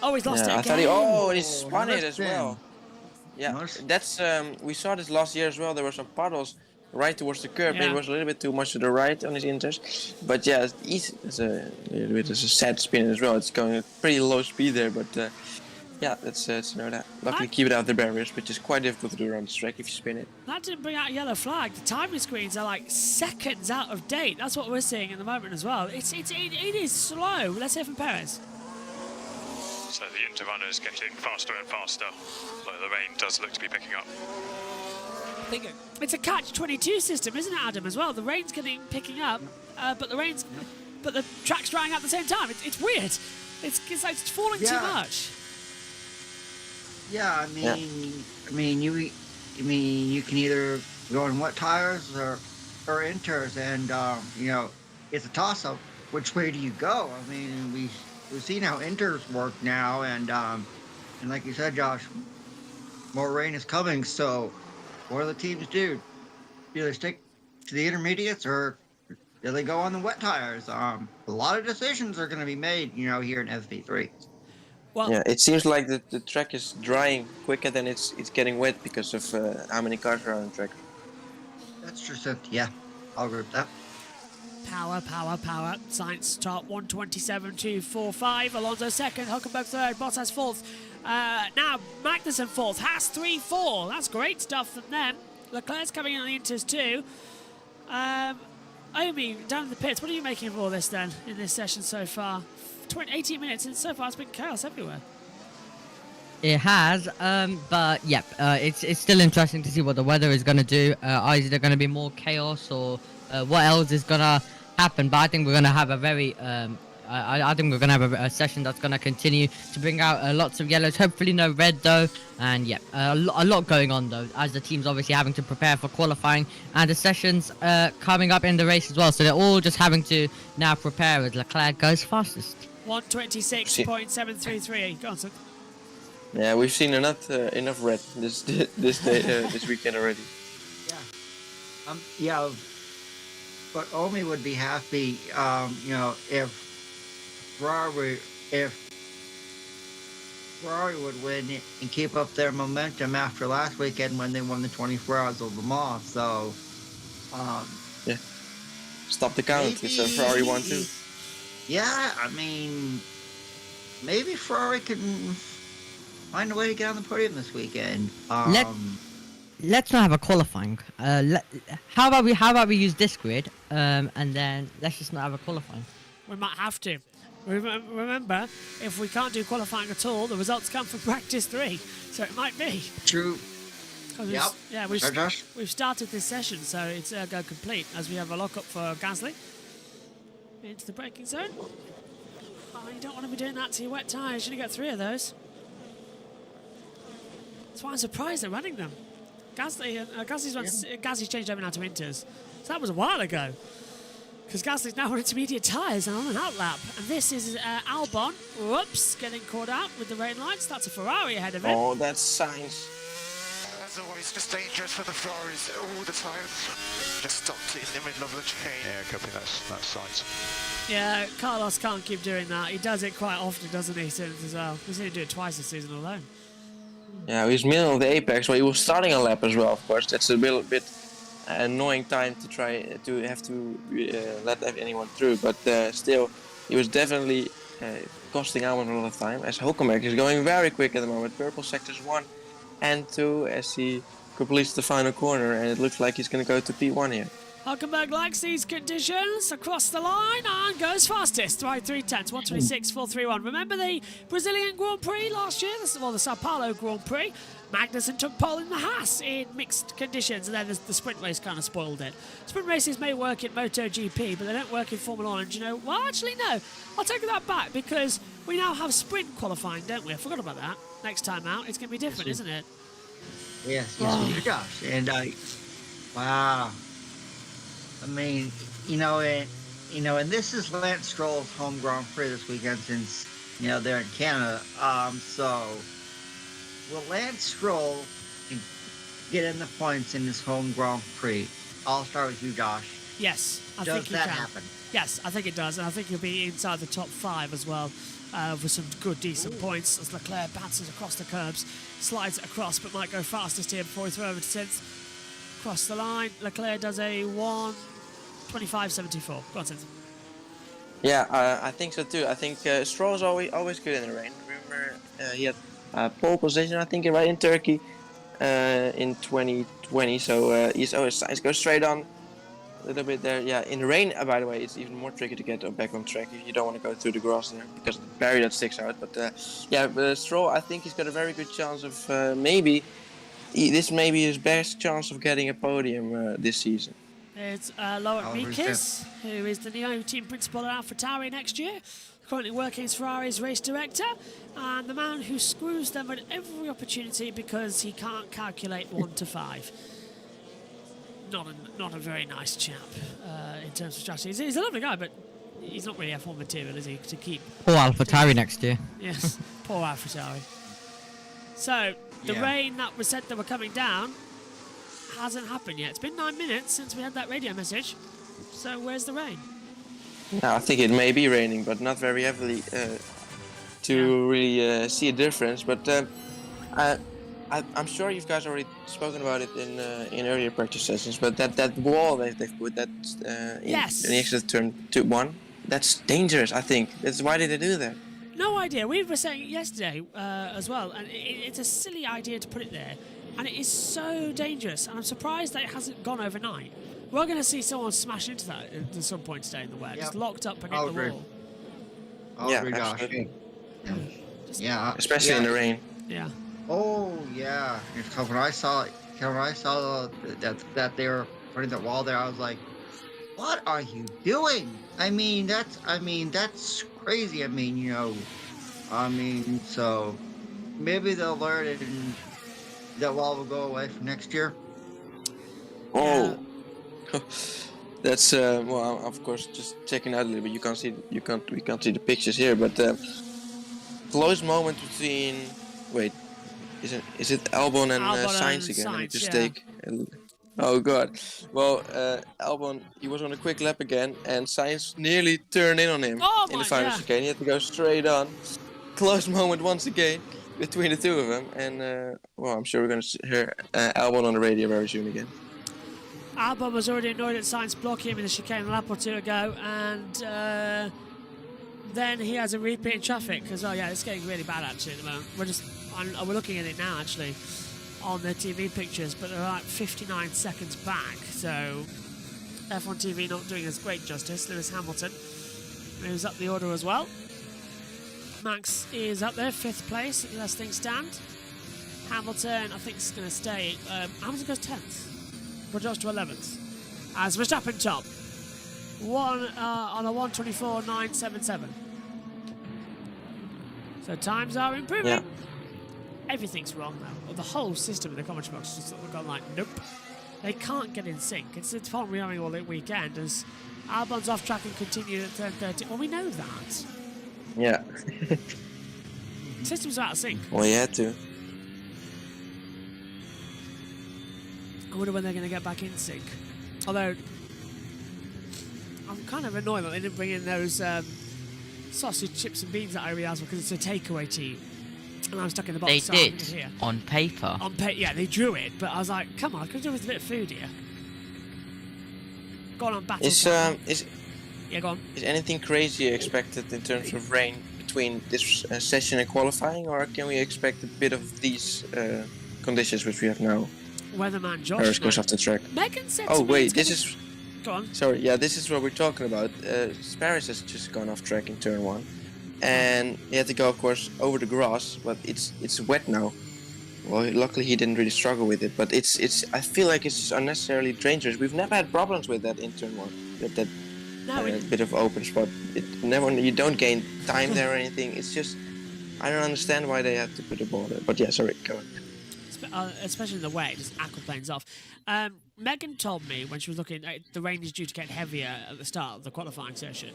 Oh, he's lost it Yeah, I again. thought he spun it another as spin. well. Yeah, Nice. that's we saw this last year as well. There were some puddles right towards the curb. Yeah. It was a little bit too much to the right on his inters, but yeah, it's a little bit of a sad spin as well. It's going at pretty low speed there, but yeah, that's Tsunoda. Luckily, keep it out of the barriers, which is quite difficult to do around this track if you spin it. That didn't bring out a yellow flag. The timing screens are like seconds out of date. That's what we're seeing at the moment as well. It is slow. Let's hear from Perez. So the Inter runner is getting faster and faster, though the rain does look to be picking up. It's a catch-22 system, isn't it, Adam? As well, the rain's picking up, but the track's drying out at the same time. It's weird. It's like it's falling too Yeah. much. Yeah, I mean, you can either go on wet tires or inters, and you know, it's a toss-up. Which way do you go? I mean, we've seen how inters work now, and like you said, Josh, more rain is coming. So, what do the teams do? Do they stick to the intermediates, or do they go on the wet tires? A lot of decisions are going to be made, you know, here in FP3. Well, Yeah, it seems like the track is drying quicker than it's getting wet because of how many cars are on the track. That's just it. Yeah, I'll agree with that. Power. Sainz top 127.245. Alonso second. Hulkenberg third. Bottas fourth. Now Magnussen fourth. Haas 3-4. That's great stuff from them. Leclerc's coming in on the Inters too. Omi, down in the pits. What are you making of all this then in this session so far? 18 minutes and so far it's been chaos everywhere. It has, but yeah, it's still interesting to see what the weather is going to do. Is there going to be more chaos or what else is going to happen? But I think we're going to have a very, I think we're going to have a session that's going to continue to bring out lots of yellows. Hopefully no red though, and yeah, a lot going on though, as the team's obviously having to prepare for qualifying and the sessions coming up in the race as well. So they're all just having to now prepare as Leclerc goes fastest. 126.733. Go on, son. Yeah, we've seen enough red this day, this weekend already. Yeah, but Omi would be happy, you know, if Ferrari would win and keep up their momentum after last weekend when they won the 24 Hours of Le Mans. So, Yeah, stop the count. It's a Ferrari 1-2. Yeah, I mean, maybe Ferrari can find a way to get on the podium this weekend. Let's not have a qualifying. How about we use this grid, and then let's just not have a qualifying. We might have to. Remember, if we can't do qualifying at all, the results come from practice 3. So it might be. True. Yep. Yeah, we've Josh? started this session, so it's go complete as we have a lock-up for Gasly. Into the braking zone. Oh, you don't want to be doing that to your wet tyres. You only get 3 of those. That's why I'm surprised they're running them. Gasly's changed over now to Inters. So that was a while ago. Because Gasly's now on intermediate tyres and on an out lap. And this is Albon. Whoops, getting caught out with the rain lights. That's a Ferrari ahead of him. Oh, that's Sainz. As always, just dangerous for the Ferraris all the time. Just stopped in the middle of the chicane. Yeah, copy that sight. Yeah, Carlos can't keep doing that. He does it quite often, doesn't he, since as well? He's only do it twice this season alone. Yeah, he's middle of the apex, but he was starting a lap as well, of course. That's a little bit annoying time to try to have to let anyone through, but still, he was definitely costing Albon a lot of time, as Hulkenberg is going very quick at the moment. Purple sectors 1 and 2 as he completes the final corner, and it looks like he's going to go to P1 here. Hulkenberg likes these conditions, across the line and goes fastest. Right, 3/10, 126.431. Remember the Brazilian Grand Prix last year? The Sao Paulo Grand Prix. Magnussen took pole in the Haas in mixed conditions, and then the sprint race kind of spoiled it. Sprint races may work in MotoGP, but they don't work in Formula 1. And you know, well, actually, no. I'll take that back because we now have sprint qualifying, don't we? I forgot about that. Next time out, it's going to be different, isn't it? Yes, we do, Josh. And wow. I mean, you know, in and this is Lance Stroll's home Grand Prix this weekend since, they're in Canada. So will Lance Stroll get in the points in his home Grand Prix? I'll start with you, Josh. Yes, I Does think he that can. happen? Yes, I think it does, and I think he'll be inside the top 5 as well, with some good, decent points as Leclerc bounces across the curbs, slides it across, but might go fastest here before he throws over to Sins. Across the line, Leclerc does a 1:25.74. Go on, Sins. Yeah, I think so too. I think Stroll is always good in the rain. Remember, he had pole position, I think, right in Turkey in 2020. So he's always goes straight on. A little bit there, yeah. In the rain, by the way, it's even more tricky to get back on track if you don't want to go through the grass there because of the barrier that sticks out. But Stroll, I think he's got a very good chance of this may be his best chance of getting a podium this season. It's Laurent Mekies, who is the new team principal at AlphaTauri next year, currently working as Ferrari's race director, and the man who screws them at every opportunity because he can't calculate 1 to 5. Not a very nice chap in terms of strategy. He's a lovely guy, but he's not really F1 material, is he, to keep... Poor AlphaTauri next year. Yes, poor AlphaTauri. So, the rain that was said that were coming down hasn't happened yet. It's been 9 minutes since we had that radio message. So, where's the rain? Now, I think it may be raining, but not very heavily to really see a difference. But I'm sure you guys already spoken about it in earlier practice sessions. But that wall they've put in the exit turn 1, that's dangerous. I think why did they do that? No idea. We were saying it yesterday as well, and it's a silly idea to put it there, and it is so dangerous. And I'm surprised that it hasn't gone overnight. We're going to see someone smash into that at some point today in the web, just locked up against the wall. Absolutely. Yeah, especially in the rain. Yeah. Oh yeah. Because when I saw that they were putting the wall there, I was like, "What are you doing?" I mean, that's crazy. So maybe they'll learn it, and that wall will go away for next year. Oh, that's well, of course, just checking out a little bit. We can't see the pictures here, but close moment between. Wait, is it Albon and Sainz again? Let me just take. Oh god. Well, Albon, he was on a quick lap again, and Sainz nearly turned in on him in the final chicane. He had to go straight on. Close moment once again between the two of them, and well, I'm sure we're going to hear Albon on the radio very soon again. Albon was already annoyed at Sainz blocking him in the chicane a lap or two ago, and then he has a repeat in traffic because it's getting really bad actually at the moment. We're looking at it now actually on the TV pictures, but they're like 59 seconds back, so F1 TV not doing us great justice. Lewis Hamilton moves up the order as well. Max is up there, 5th place as things stand. Hamilton, I think, is going to stay. Hamilton goes 10th. Josh to 11th. As Verstappen top. On a 1:24.977. So times are improving. Yeah. Everything's wrong now. The whole system in the commentary box has just sort of gone like, nope. They can't get in sync. It's the problem we're having all weekend as Albon's off track and continued at turn 30. Well, we know that. Yeah. System's out of sync. Well, you had to. I wonder when they're going to get back in sync. Although, I'm kind of annoyed that they didn't bring in those sausage, chips and beans that I really asked for because it's a takeaway team. And I'm stuck in the box. They so did, on paper. Yeah, they drew it, but I was like, come on, could do with a bit of food here. Go on battle. Yeah, go on. Is anything crazy expected in terms of rain between this session and qualifying, or can we expect a bit of these conditions which we have now? Weatherman Josh. Paris goes off the track. Megan said oh wait, this is. Go on. Sorry, yeah, this is what we're talking about. Paris has just gone off track in turn 1, and he had to go, of course, over the grass, but it's wet now. Well, luckily he didn't really struggle with it, but it's. I feel like it's just unnecessarily dangerous. We've never had problems with that in turn 1. That bit of open spot. You don't gain time there or anything. It's just, I don't understand why they had to put a ball there. But yeah, sorry, go on. It's especially in the wet, it just aquaplanes off. Megan told me when she was looking, the rain is due to get heavier at the start of the qualifying session.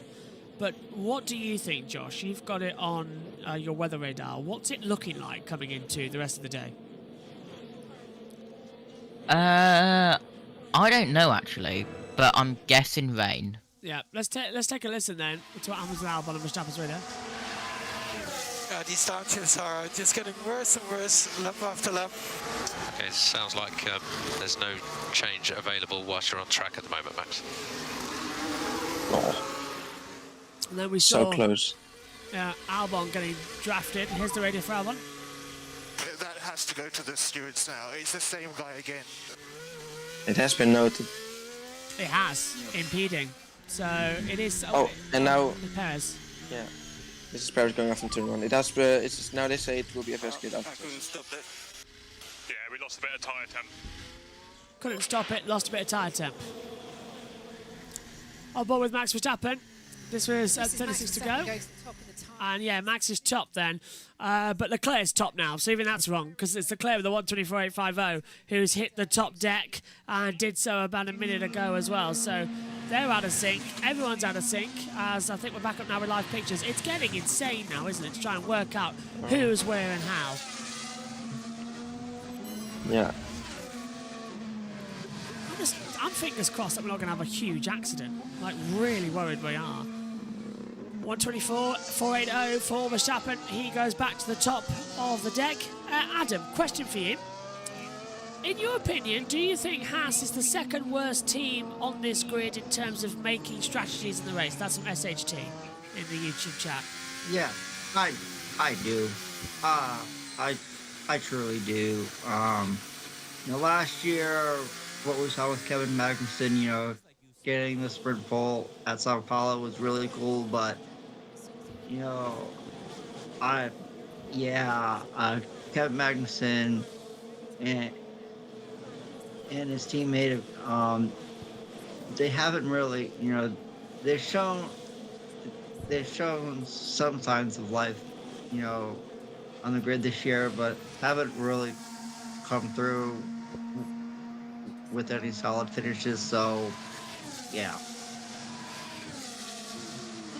But what do you think, Josh? You've got it on your weather radar. What's it looking like coming into the rest of the day? I don't know actually, but I'm guessing rain. Yeah, let's take a listen then to what happens with Albon and Verstappen's radar. These starches are just getting worse and worse lap after lap. Okay, sounds like there's no change available whilst you're on track at the moment, Max. And then we saw So close. Albon getting drafted. Here's the radio for Albon. That has to go to the stewards now. It's the same guy again. It has been noted. It has impeding. So it is. Oh, and now Perez. yeah, this is Perez going off in turn 1. It has. It's now they say it will be a first kid I after. couldn't stop that. Yeah, we lost a bit of tyre temp. Couldn't stop it. Lost a bit of tyre temp. On board with Max Verstappen. This was 36 to go. And yeah, Max is top then. But Leclerc's top now, so even that's wrong, because it's Leclerc with the 124.850 who's hit the top deck and did so about a minute ago as well. So they're out of sync. Everyone's out of sync, as I think we're back up now with live pictures. It's getting insane now, isn't it, to try and work out who's where and how. Yeah. I'm fingers crossed that we're not going to have a huge accident. Like, really worried we are. 124.480 for Verstappen. He goes back to the top of the deck. Adam, question for you. In your opinion, do you think Haas is the second worst team on this grid in terms of making strategies in the race? That's from SHT in the YouTube chat. Yeah, I do. I truly do. Last year, what we saw with Kevin Magnussen, getting the sprint pole at Sao Paulo was really cool, but Kevin Magnussen and his teammate, they haven't really, they've shown some signs of life, on the grid this year, but haven't really come through with any solid finishes. So, yeah.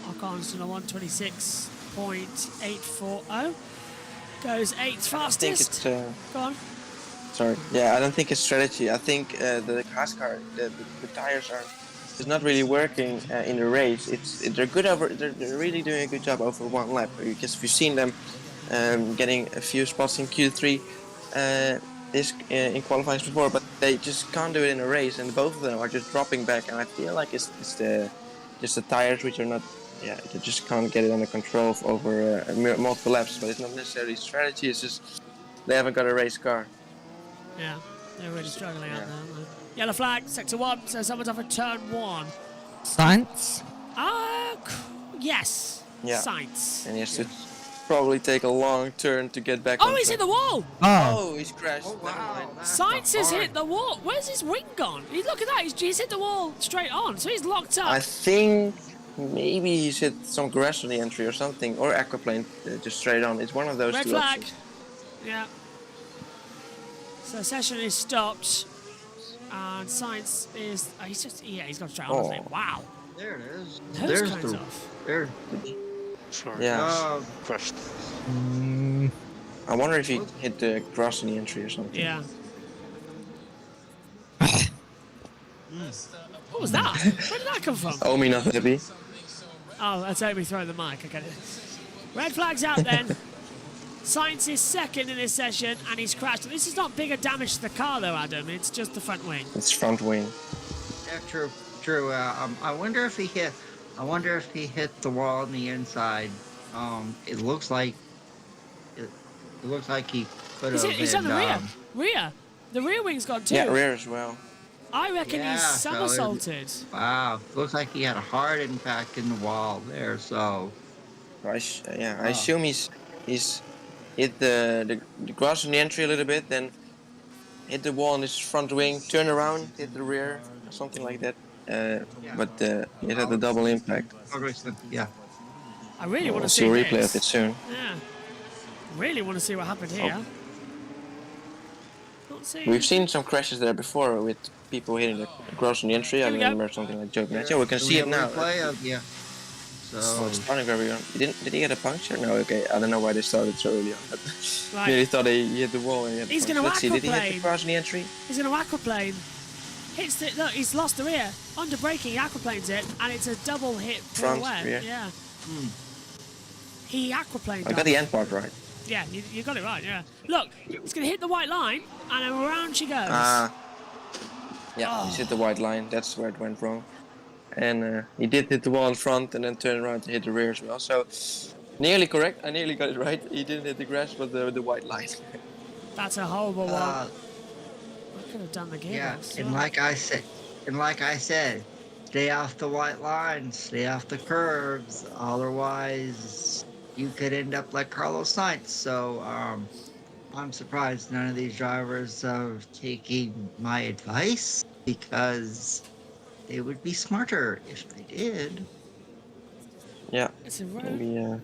Ocon's on a 126.840. Goes 8th fastest. I think it's, Go on. Sorry. Yeah, I don't think it's strategy. I think the Haas car, the tires are it's not really working in the race. They're good over. They're really doing a good job over one lap. Because we've seen them getting a few spots in Q3 in qualifying before, but they just can't do it in a race. And both of them are just dropping back. And I feel like it's the tires which are not. Yeah, they just can't get it under control over multiple laps. But it's not necessarily strategy. It's just they haven't got a race car. Yeah, they're really struggling out there. Yellow flag, sector 1, so someone's off at turn 1. Sainz? Yes. Yeah. Sainz. And he has to probably take a long turn to get back on he's track. hit the wall! Oh, he's crashed. Oh, wow. Sainz has hit the wall. Where's his wing gone? Look at that, he's hit the wall straight on, so he's locked up. I think maybe he's hit some grass on the entry or something, or aquaplane just straight on. It's one of those Red two flag. options. Yeah. So session is stopped. And Sainz is... he's gone straight on, hasn't he? Wow. There it is. Those kinds off. There. Sorry. Yeah. Crashed. I wonder if he hit the grass in the entry or something. Yeah. What was that? Where did that come from? Omi not happy. Oh, that's Omi throwing the mic. I get it. Red flag's out then. Sainz is second in this session, and he's crashed. This is not bigger damage to the car, though, Adam. It's just the front wing. It's front wing. Yeah, true. I wonder if he hit the wall on the inside. It looks like he could have. He's on the rear. The rear wing's gone too. Yeah, rear as well. I reckon he's somersaulted. Wow, looks like he had a hard impact in the wall there. So. I assume he's hit the grass on the entry a little bit, then hit the wall on his front wing, turn around, hit the rear, something like that. But it had a double impact. Yeah. I really want to see see a replay this. of it soon. Yeah. Really want to see what happened here. Not seeing. We've seen some crashes there before with people hitting the grass on the entry. I Here we go. remember something like Joe Gennaro. We can see it now. Yeah. So So it's starting very on. Did he get a puncture? No, okay. I don't know why they started so early on. But Right. really thought he hit the wall and he had He's the gonna puncture. Let's see, did he hit aquaplane. the grass on the entry? He's going to aquaplane. Hits the look. He's lost the rear. Under braking, he aquaplanes it, and it's a double hit Front, pirouette. rear. Yeah. He aquaplaned. I got the end part right. Yeah, you got it right. Yeah. Look, he's going to hit the white line, and then around she goes. Yeah, he hit the white line. That's where it went wrong. And he did hit the wall in front and then turn around to hit the rear as well. So nearly correct. I nearly got it right. He didn't hit the grass, but the white line. That's a horrible one. uh, I could have done the gearbox. yeah, so- and like I said, stay off the white lines, stay off the curves. Otherwise, you could end up like Carlos Sainz. So I'm surprised none of these drivers are taking my advice, because they would be smarter if they did. Yeah, It's a road. maybe. Yeah,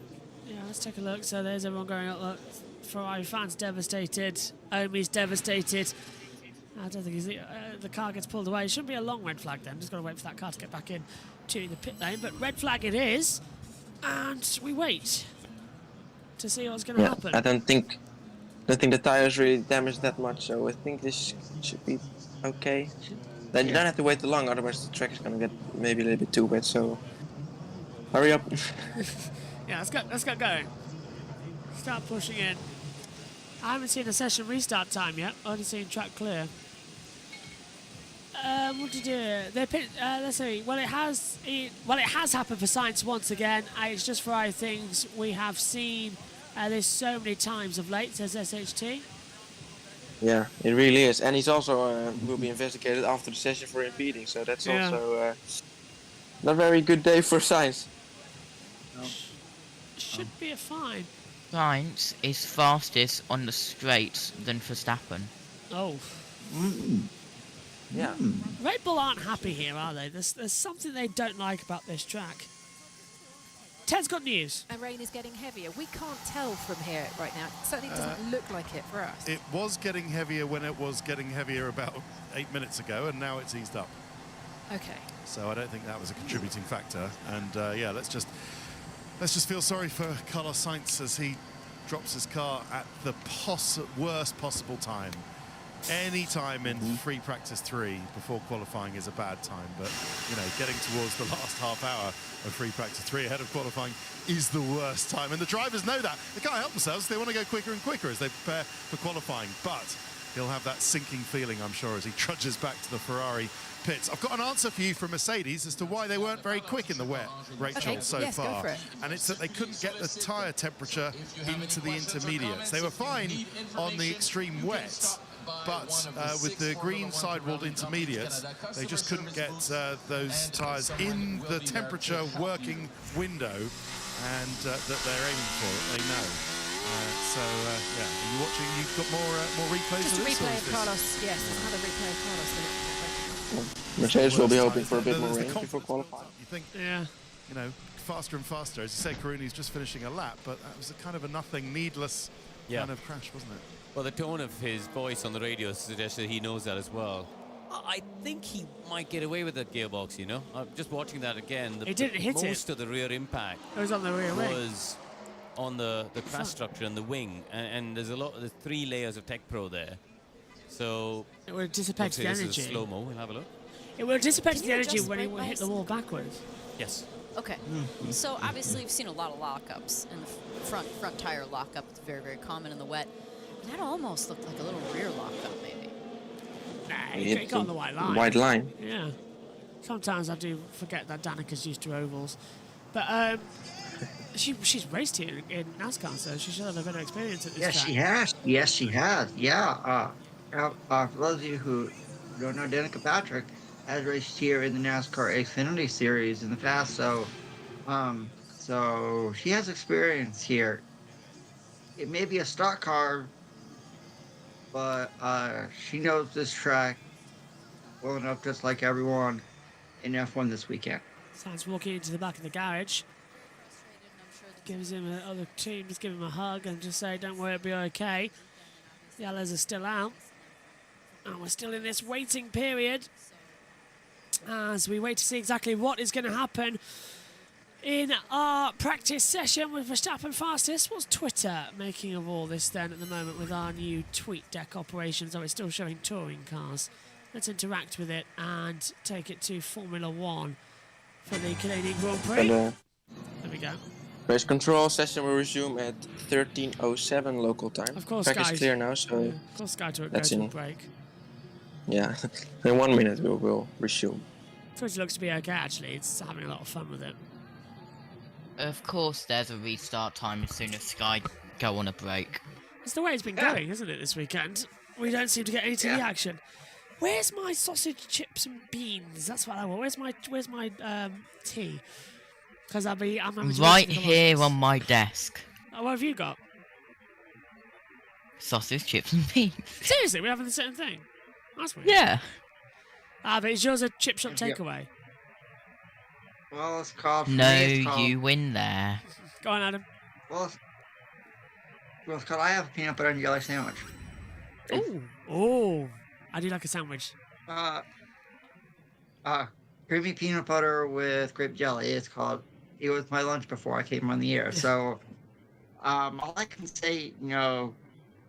let's take a look. So there's everyone going up. Look, Ferrari fans devastated. Omi's devastated. I don't think the car gets pulled away. It shouldn't be a long red flag then. Just got to wait for that car to get back in to the pit lane. But red flag it is, and we wait to see what's going to Yeah, happen. I don't think the tires really damaged that much. So I think this should be okay. Then you don't have to wait too long, otherwise the track is gonna get maybe a little bit too wet. So hurry up. Yeah, let's get going. Start pushing in. I haven't seen a session restart time yet. Only seen track clear. What to do? They pit. Let's see. Well, it has happened for Sainz once again. It's just Ferrari things we have seen this so many times of late. Says SHT. Yeah, it really is, and he's also will be investigated after the session for impeding. So that's Yeah. also not a very good day for Sainz. Should be a fine. Sainz is fastest on the straights than Verstappen. Oh. Yeah. Red Bull aren't happy here, are they? There's something they don't like about this track. Ted's got news. And rain is getting heavier. We can't tell from here right now. It certainly doesn't look like it for us. It was getting heavier when it was getting heavier about 8 minutes ago, and now it's eased up. Okay. So I don't think that was a contributing factor. And yeah, let's just feel sorry for Carlos Sainz as he drops his car at the worst possible time. Any time in free practice 3 before qualifying is a bad time, but you know, getting towards the last half hour of free practice 3 ahead of qualifying is the worst time, and the drivers know that. They can't help themselves. They want to go quicker and quicker as they prepare for qualifying, but he'll have that sinking feeling, I'm sure, as he trudges back to the Ferrari pits. I've got an answer for you from Mercedes as to why they weren't very quick in the wet, Rachel, so yes, go far. for it. And it's that they couldn't get the tyre temperature into the intermediates. They were fine on the extreme wet, but with the green sidewalled intermediates, they just couldn't get those tyres in the temperature working window and that they're aiming for, they know. So yeah, are you watching? You've got more replays Just of a this? replay or is of this- Carlos. Yes, there's another replay of Carlos. Mercedes will be Worst hoping for a bit time. more There's the rain before confidence qualifying. one. You think, Yeah. you know, faster and faster. As you say, Karuni's just finishing a lap, but that was a kind of a nothing, needless kind of crash, wasn't it? Well, the tone of his voice on the radio suggests that he knows that as well. I think he might get away with that gearbox, you know? Just watching that again, He didn't hit it. most of the rear impact It was on the rear wing. was on the crash structure and the wing, and there's 3 layers of Tech Pro there. So It would have dissipated the obviously this is energy. slow-mo. We'll have a look. It would have dissipated Can the you energy adjust when he brake hit bias? the wall backwards. Yes. Okay. So obviously we've seen a lot of lockups, and the front tire lockup is very, very common in the wet. And that almost looked like a little rear lockup, maybe. Nah, He he hit got on the white line. White line. Yeah. Sometimes I do forget that Danica's used to ovals. But she's raced here in NASCAR, so she should have a better experience at this Yes, track. she has. Yes, she has. Yeah. For those of you who don't know, Danica Patrick has raced here in the NASCAR Xfinity Series in the past, so she has experience here. It may be a stock car, but she knows this track well enough, just like everyone in F1 this weekend. Sainz walking into the back of the garage. Gives him other team, just give him a hug and just say, don't worry, it'll be okay. The others are still out. And we're still in this waiting period as we wait to see exactly what is going to happen in our practice session with Verstappen fastest. What's Twitter making of all this then at the moment with our new tweet deck operations? Oh, it's still showing touring cars. Let's interact with it and take it to Formula 1 for the Canadian Grand Prix. And, There we go. race control session will resume at 13:07 local time. Of course, Track guys. is clear now, so Of course, Sky Tour that's goes to a in. break. yeah, in 1 minute we'll resume. Twitter looks to be okay, actually. It's having a lot of fun with it. Of course, there's a restart time as soon as Sky go on a break. It's the way it's been going, isn't it, this weekend? We don't seem to get any TV action. Where's my sausage, chips, and beans? That's what I want. Where's my tea? Because I'm having to Right listen to the here ones. on my desk. Oh, what have you got? Sausage, chips and beans. Seriously, we're having the same thing. That's weird. Yeah. Ah, but is yours a chip shop takeaway? Well, it's called. No, it's called, you win there. Go on, Adam. Well, it's called. I have a peanut butter and jelly sandwich. Oh, I do like a sandwich. Creamy peanut butter with grape jelly. It's called. It was my lunch before I came on the air. So, all I can say,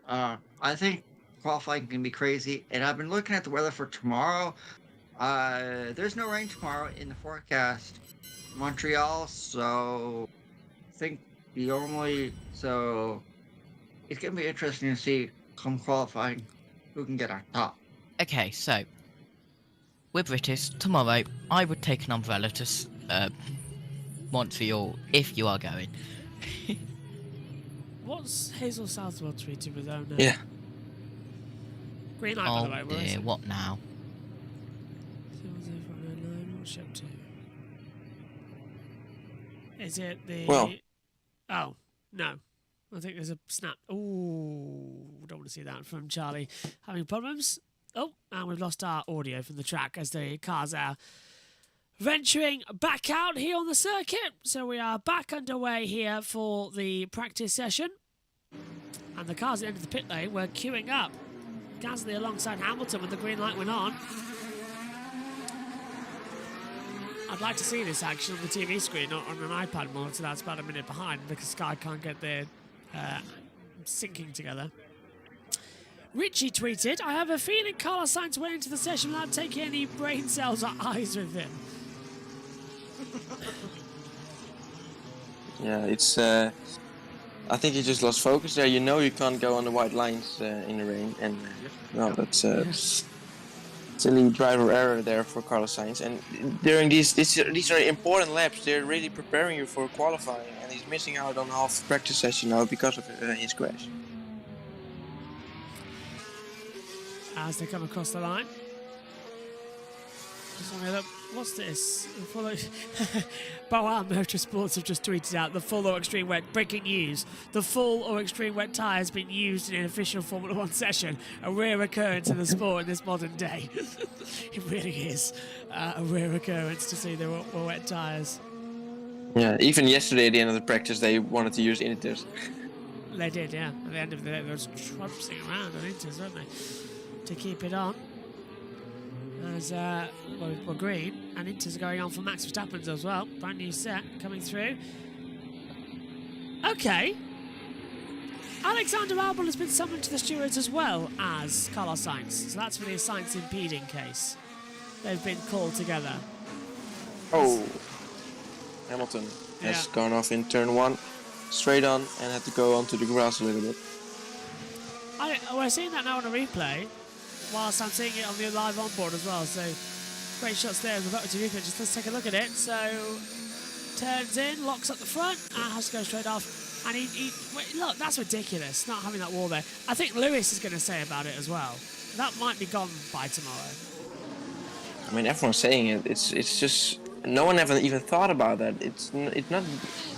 I think qualifying can be crazy. And I've been looking at the weather for tomorrow. There's no rain tomorrow in the forecast. Montreal, so I think so it's gonna be interesting to see come qualifying who can get on top. Okay, so we're British. Tomorrow, I would take an umbrella to Montreal if you are going. What's Hazel Southwell tweeted with own name? Yeah. Green light, Oh by the way. Where is dear, it? what now? What's she up to? Is it the... Well. Oh, no. I think there's a snap. Ooh, don't want to see that from Charlie. Having problems. Oh, and we've lost our audio from the track as the cars are venturing back out here on the circuit. So we are back underway here for the practice session. And the cars at the end of the pit lane were queuing up. Gasly alongside Hamilton when the green light went on. I'd like to see this action on the TV screen, not on an iPad monitor. That's about a minute behind because Sky can't get their syncing together. Richie tweeted, I have a feeling Carlos Sainz went into the session without taking any brain cells or eyes with him. Yeah, it's. I think he just lost focus there. You know, you can't go on the white lines in the rain, and no, that's silly driver error there for Carlos Sainz. And during these are important laps. They're really preparing you for qualifying, and he's missing out on half the practice session now because of his crash. As they come across the line. Just want to look. What's this? Boa Motorsports have just tweeted out the full or extreme wet. Breaking news. The full or extreme wet tyre has been used in an official Formula 1 session. A rare occurrence in the sport in this modern day. It really is a rare occurrence to see the wet tyres. Yeah, even yesterday at the end of the practice, they wanted to use Initers. They did, yeah. At the end of the day, they were trouncing around on Inters, weren't they? To keep it on. As we're green, and Inters are going on for Max Verstappen as well. Brand new set coming through. Okay. Alexander Albon has been summoned to the stewards as well as Carlos Sainz. So that's for the Sainz impeding case. They've been called together. Oh, Hamilton has gone off in turn 1, straight on, and had to go onto the grass a little bit. We're seeing that now on a replay. Whilst I'm seeing it on the live onboard as well, so great shots there. We've got to replay. Just let's take a look at it. So turns in, locks up the front, and has to go straight off. And wait, look, that's ridiculous. Not having that wall there. I think Lewis is going to say about it as well. That might be gone by tomorrow. I mean, everyone's saying it. It's just no one ever even thought about that. It's not.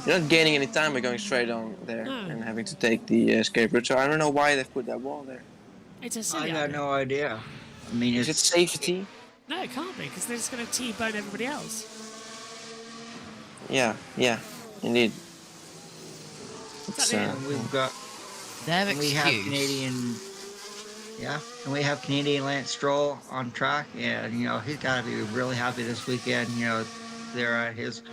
You're not gaining any time by going straight on there and having to take the escape route. So I don't know why they've put that wall there. It's a silly I got no idea. I mean, is it safety? No, it can't be, because they're just going to T-bone everybody else. Yeah, indeed. We've got. Their We have excuse. Canadian. Yeah, and we have Canadian Lance Stroll on track, and he's got to be really happy this weekend. They're at his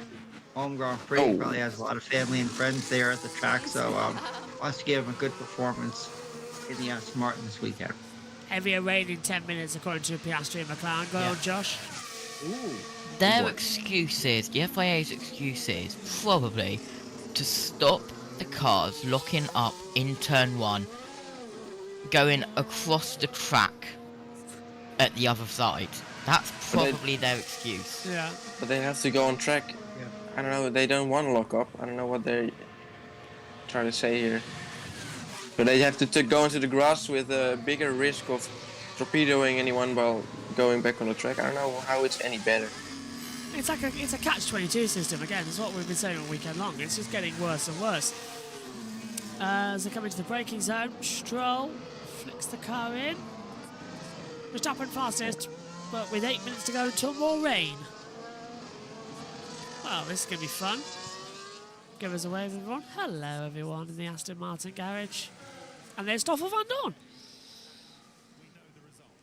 home Grand Prix. He probably has a lot of family and friends there at the track, so wants to give him a good performance in the Aston Martin this weekend. Heavier rain in 10 minutes, according to Piastri and McLaren. Go on, Josh. Their excuses, the FIA's excuses, probably to stop the cars locking up in turn 1, going across the track at the other side. That's probably their excuse. Yeah. But they have to go on track. Yeah. I don't know, they don't want to lock up. I don't know what they're trying to say here. But they have to go into the grass with a bigger risk of torpedoing anyone while going back on the track. I don't know how it's any better. It's a catch-22 system again. It's what we've been saying all weekend long. It's just getting worse and worse. As they come into the braking zone, Stroll flicks the car in. Verstappen fastest, but with 8 minutes to go until more rain. Well, this is going to be fun. Give us a wave, everyone. Hello, everyone, in the Aston Martin garage. And there's Stoffel van Dorn.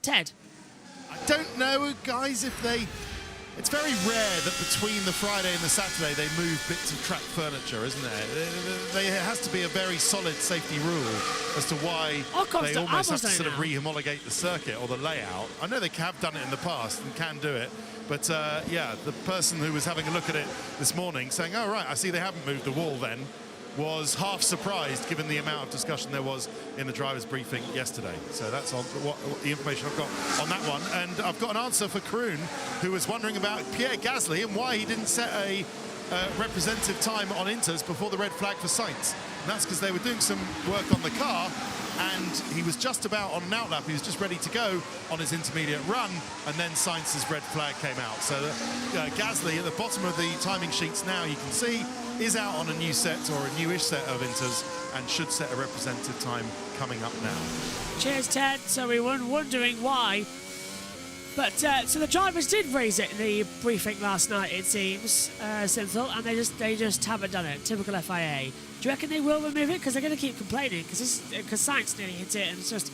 Ted. I don't know, guys, if they... It's very rare that between the Friday and the Saturday they move bits of track furniture, isn't it? There has to be a very solid safety rule as to why they almost have to sort of re-homologate the circuit or the layout. I know they have done it in the past and can do it, but yeah, the person who was having a look at it this morning saying, oh right, I see they haven't moved the wall then, was half surprised given the amount of discussion there was in the driver's briefing yesterday. So that's on what the information I've got on that one. And I've got an answer for Kroon, who was wondering about Pierre Gasly and why he didn't set a representative time on Inters before the red flag for Sainz. And that's because they were doing some work on the car, and he was just about on an outlap. He was just ready to go on his intermediate run, and then Sainz's red flag came out. So Gasly at the bottom of the timing sheets now, you can see, is out on a new set or a newish set of Inters and should set a representative time coming up now. Cheers, Ted. So we were wondering why. But so the drivers did raise it in the briefing last night, it seems, Synthel, and they just haven't done it. Typical FIA. Do you reckon they will remove it? Because they're going to keep complaining because Sainz nearly hit it, and it's just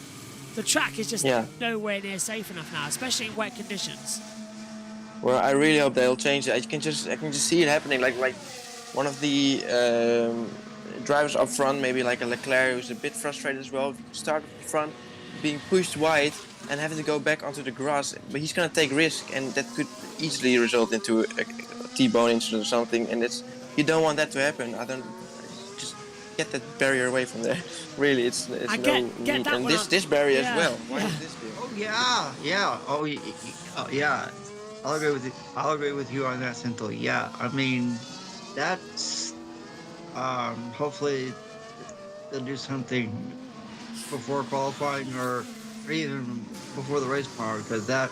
the track is just nowhere near safe enough now, especially in wet conditions. Well, I really hope they'll change it. I can just see it happening. Like one of the drivers up front, maybe like a Leclerc, who's a bit frustrated as well. Start at the front, being pushed wide and having to go back onto the grass, but he's going to take risk, and that could easily result into a T-bone incident or something. And you don't want that to happen. Just get that barrier away from there. Really, it's no need. And this barrier as well. Why is this here? Oh yeah. I'll agree with you on that, Synthel. Yeah, I mean, that's hopefully they'll do something before qualifying or even before the race tomorrow, because that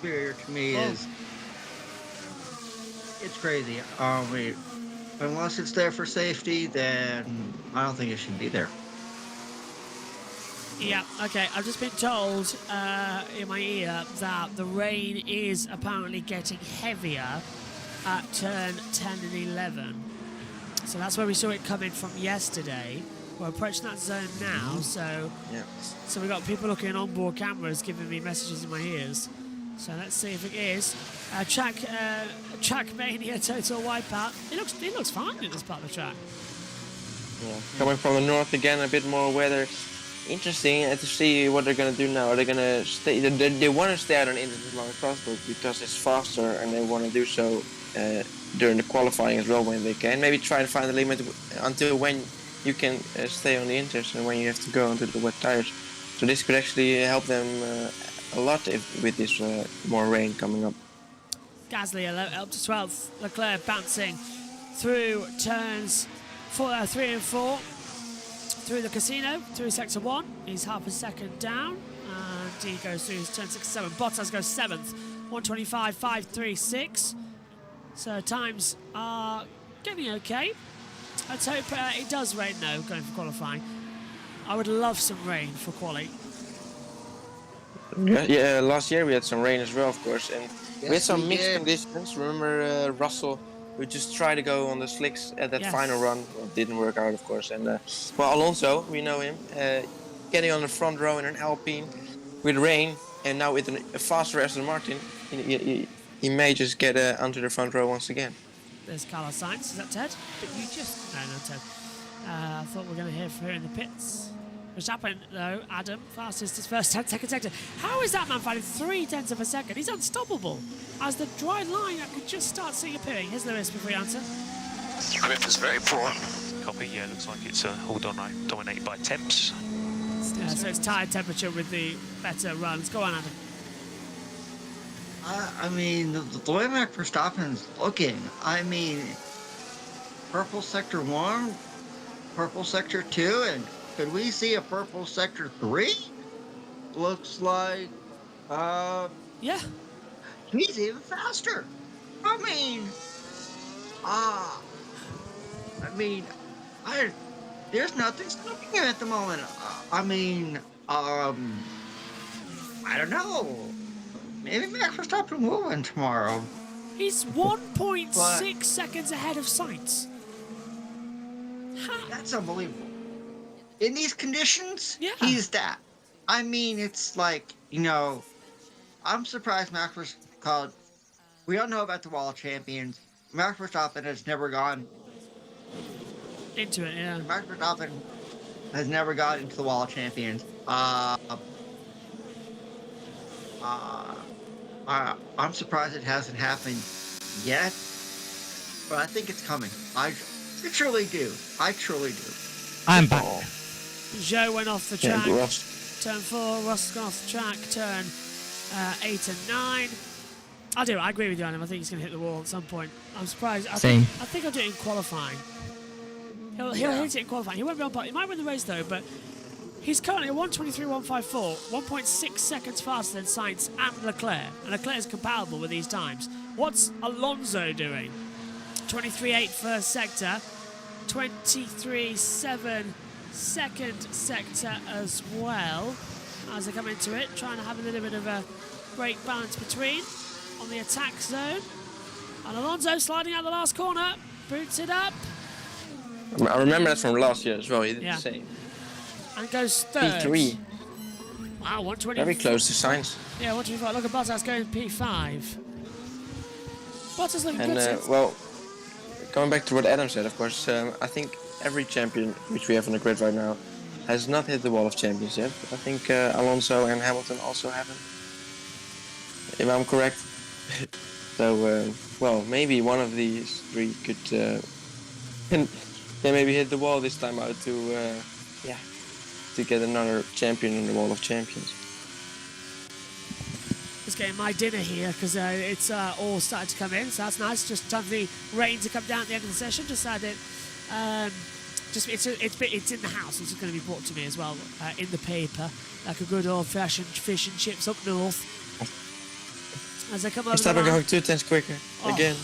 barrier to me is it's crazy. Unless it's there for safety, then I don't think it should be there. Yeah, okay. I've just been told in my ear that the rain is apparently getting heavier at turn 10 and 11. So that's where we saw it coming from yesterday. We're approaching that zone now, so we've got people looking at onboard cameras giving me messages in my ears. So let's see if it is. Track Mania Total Wipeout. It looks fine in this part of the track. Yeah. Coming from the north again, a bit more weather. Interesting to see what they're going to do now. Are they going to stay? They want to stay out on Inter as long as possible because it's faster, and they want to do so during the qualifying as well when they can. Maybe try to find a limit until when you can stay on the Inters and when you have to go onto the wet tires. So this could actually help them a lot with this more rain coming up. Gasly up to 12th. Leclerc bouncing through turns 3 and 4. Through the casino, through sector 1. He's half a second down. And he goes through his turn 6 and 7. Bottas goes 7th. 125.536. So times are getting okay. Let's hope it does rain though, going for qualifying. I would love some rain for quali. Yeah, last year we had some rain as well, of course, and we had some mixed conditions. Remember Russell, who just tried to go on the slicks at that final run. Well, it didn't work out, of course. And well, Alonso, we know him. getting on the front row in an Alpine with rain, and now with a faster Aston Martin, he may just get onto the front row once again. There's Carlos Sainz. Is that Ted? But you just... No, not Ted. I thought we were going to hear from here in the pits. Verstappen, though, Adam, fastest his first 10-second sector. How is that man finding 0.3 of a second? He's unstoppable. As the dry line, I could just start seeing appearing. Here's Lewis before you answer. Grip is very poor. Copy, yeah, looks like it's all dominated by temps. Yeah, so it's tire temperature with the better runs. Go on, Adam. I mean, the way Max Verstappen's looking, I mean, purple sector 1, purple sector 2, and could we see a purple sector 3? Looks like, yeah, he's even faster. I mean, there's nothing stopping him at the moment. I don't know. Maybe Max Verstappen will win tomorrow. He's 1.6 seconds ahead of Sainz. That's unbelievable. In these conditions, yeah, he's that. I mean, it's like, I'm surprised Max Verstappen, we all know about the Wall of Champions. Max Verstappen has never gone into it, yeah. Max Verstappen has never got into the Wall of Champions. I'm surprised it hasn't happened yet, but I think it's coming. I truly do. I'm back. Joe went off the track. Yeah, Turn 4, Ross gone off the track. Turn 8 and 9. I agree with you, Adam. I think he's going to hit the wall at some point. I'm surprised. I think I'll do it in qualifying. He'll hit it in qualifying. He won't be on part. He might win the race though, but he's currently at 1:23.154, 1.6 seconds faster than Sainz and Leclerc. And Leclerc is comparable with these times. What's Alonso doing? 23.8 first sector, 23.7 second sector as well. As they come into it, trying to have a little bit of a brake balance between on the attack zone. And Alonso sliding out the last corner, boots it up. I remember that from last year as well. He did the same. And goes third. P3. Wow, 120. Very close to Sainz. Yeah, 125. Look at Bottas going P5. Bottas looking And good. well, going back to what Adam said, of course, I think every champion which we have on the grid right now has not hit the Wall of Champions yet. I think Alonso and Hamilton also haven't, if I'm correct. So, well, maybe one of these three could they maybe hit the wall this time out to get another champion in the Wall of Champions. Just getting my dinner here because it's all started to come in, so that's nice. Just time for the rain to come down at the end of the session. Just had it. It's in the house. It's going to be brought to me as well in the paper, like a good old-fashioned fish and chips up north. As they come over the line. Going 2 tenths quicker again.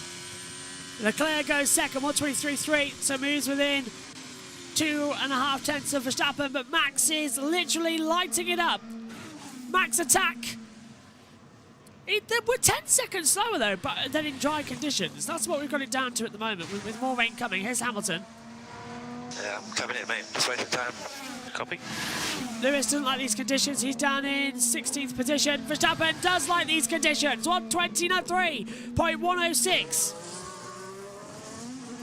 Leclerc goes second, 1:23.3, so moves within 2.5 tenths of Verstappen, but Max is literally lighting it up. Max attack. We're 10 seconds slower though, but then in dry conditions. That's what we've got it down to at the moment, with more rain coming. Here's Hamilton. Yeah, I'm coming in, mate. Just waiting time. Copy. Lewis doesn't like these conditions. He's down in 16th position. Verstappen does like these conditions. 1:20.3.106.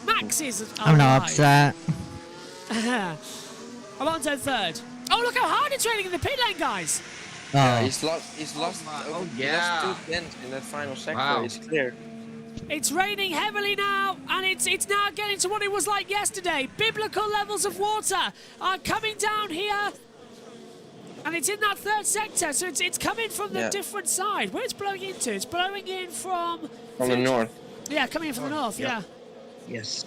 Max is. I'm not upset. Alonso third. Oh, look how hard it's raining in the pit lane, guys. Yeah, he's lost 2 tenths in that final sector. Wow. It's clear. It's raining heavily now, and it's now getting to what it was like yesterday. Biblical levels of water are coming down here, and it's in that third sector, so it's coming from the different side. Where it's blowing into? It's blowing in from the north. Yeah, coming in from the north. Yeah. Yes.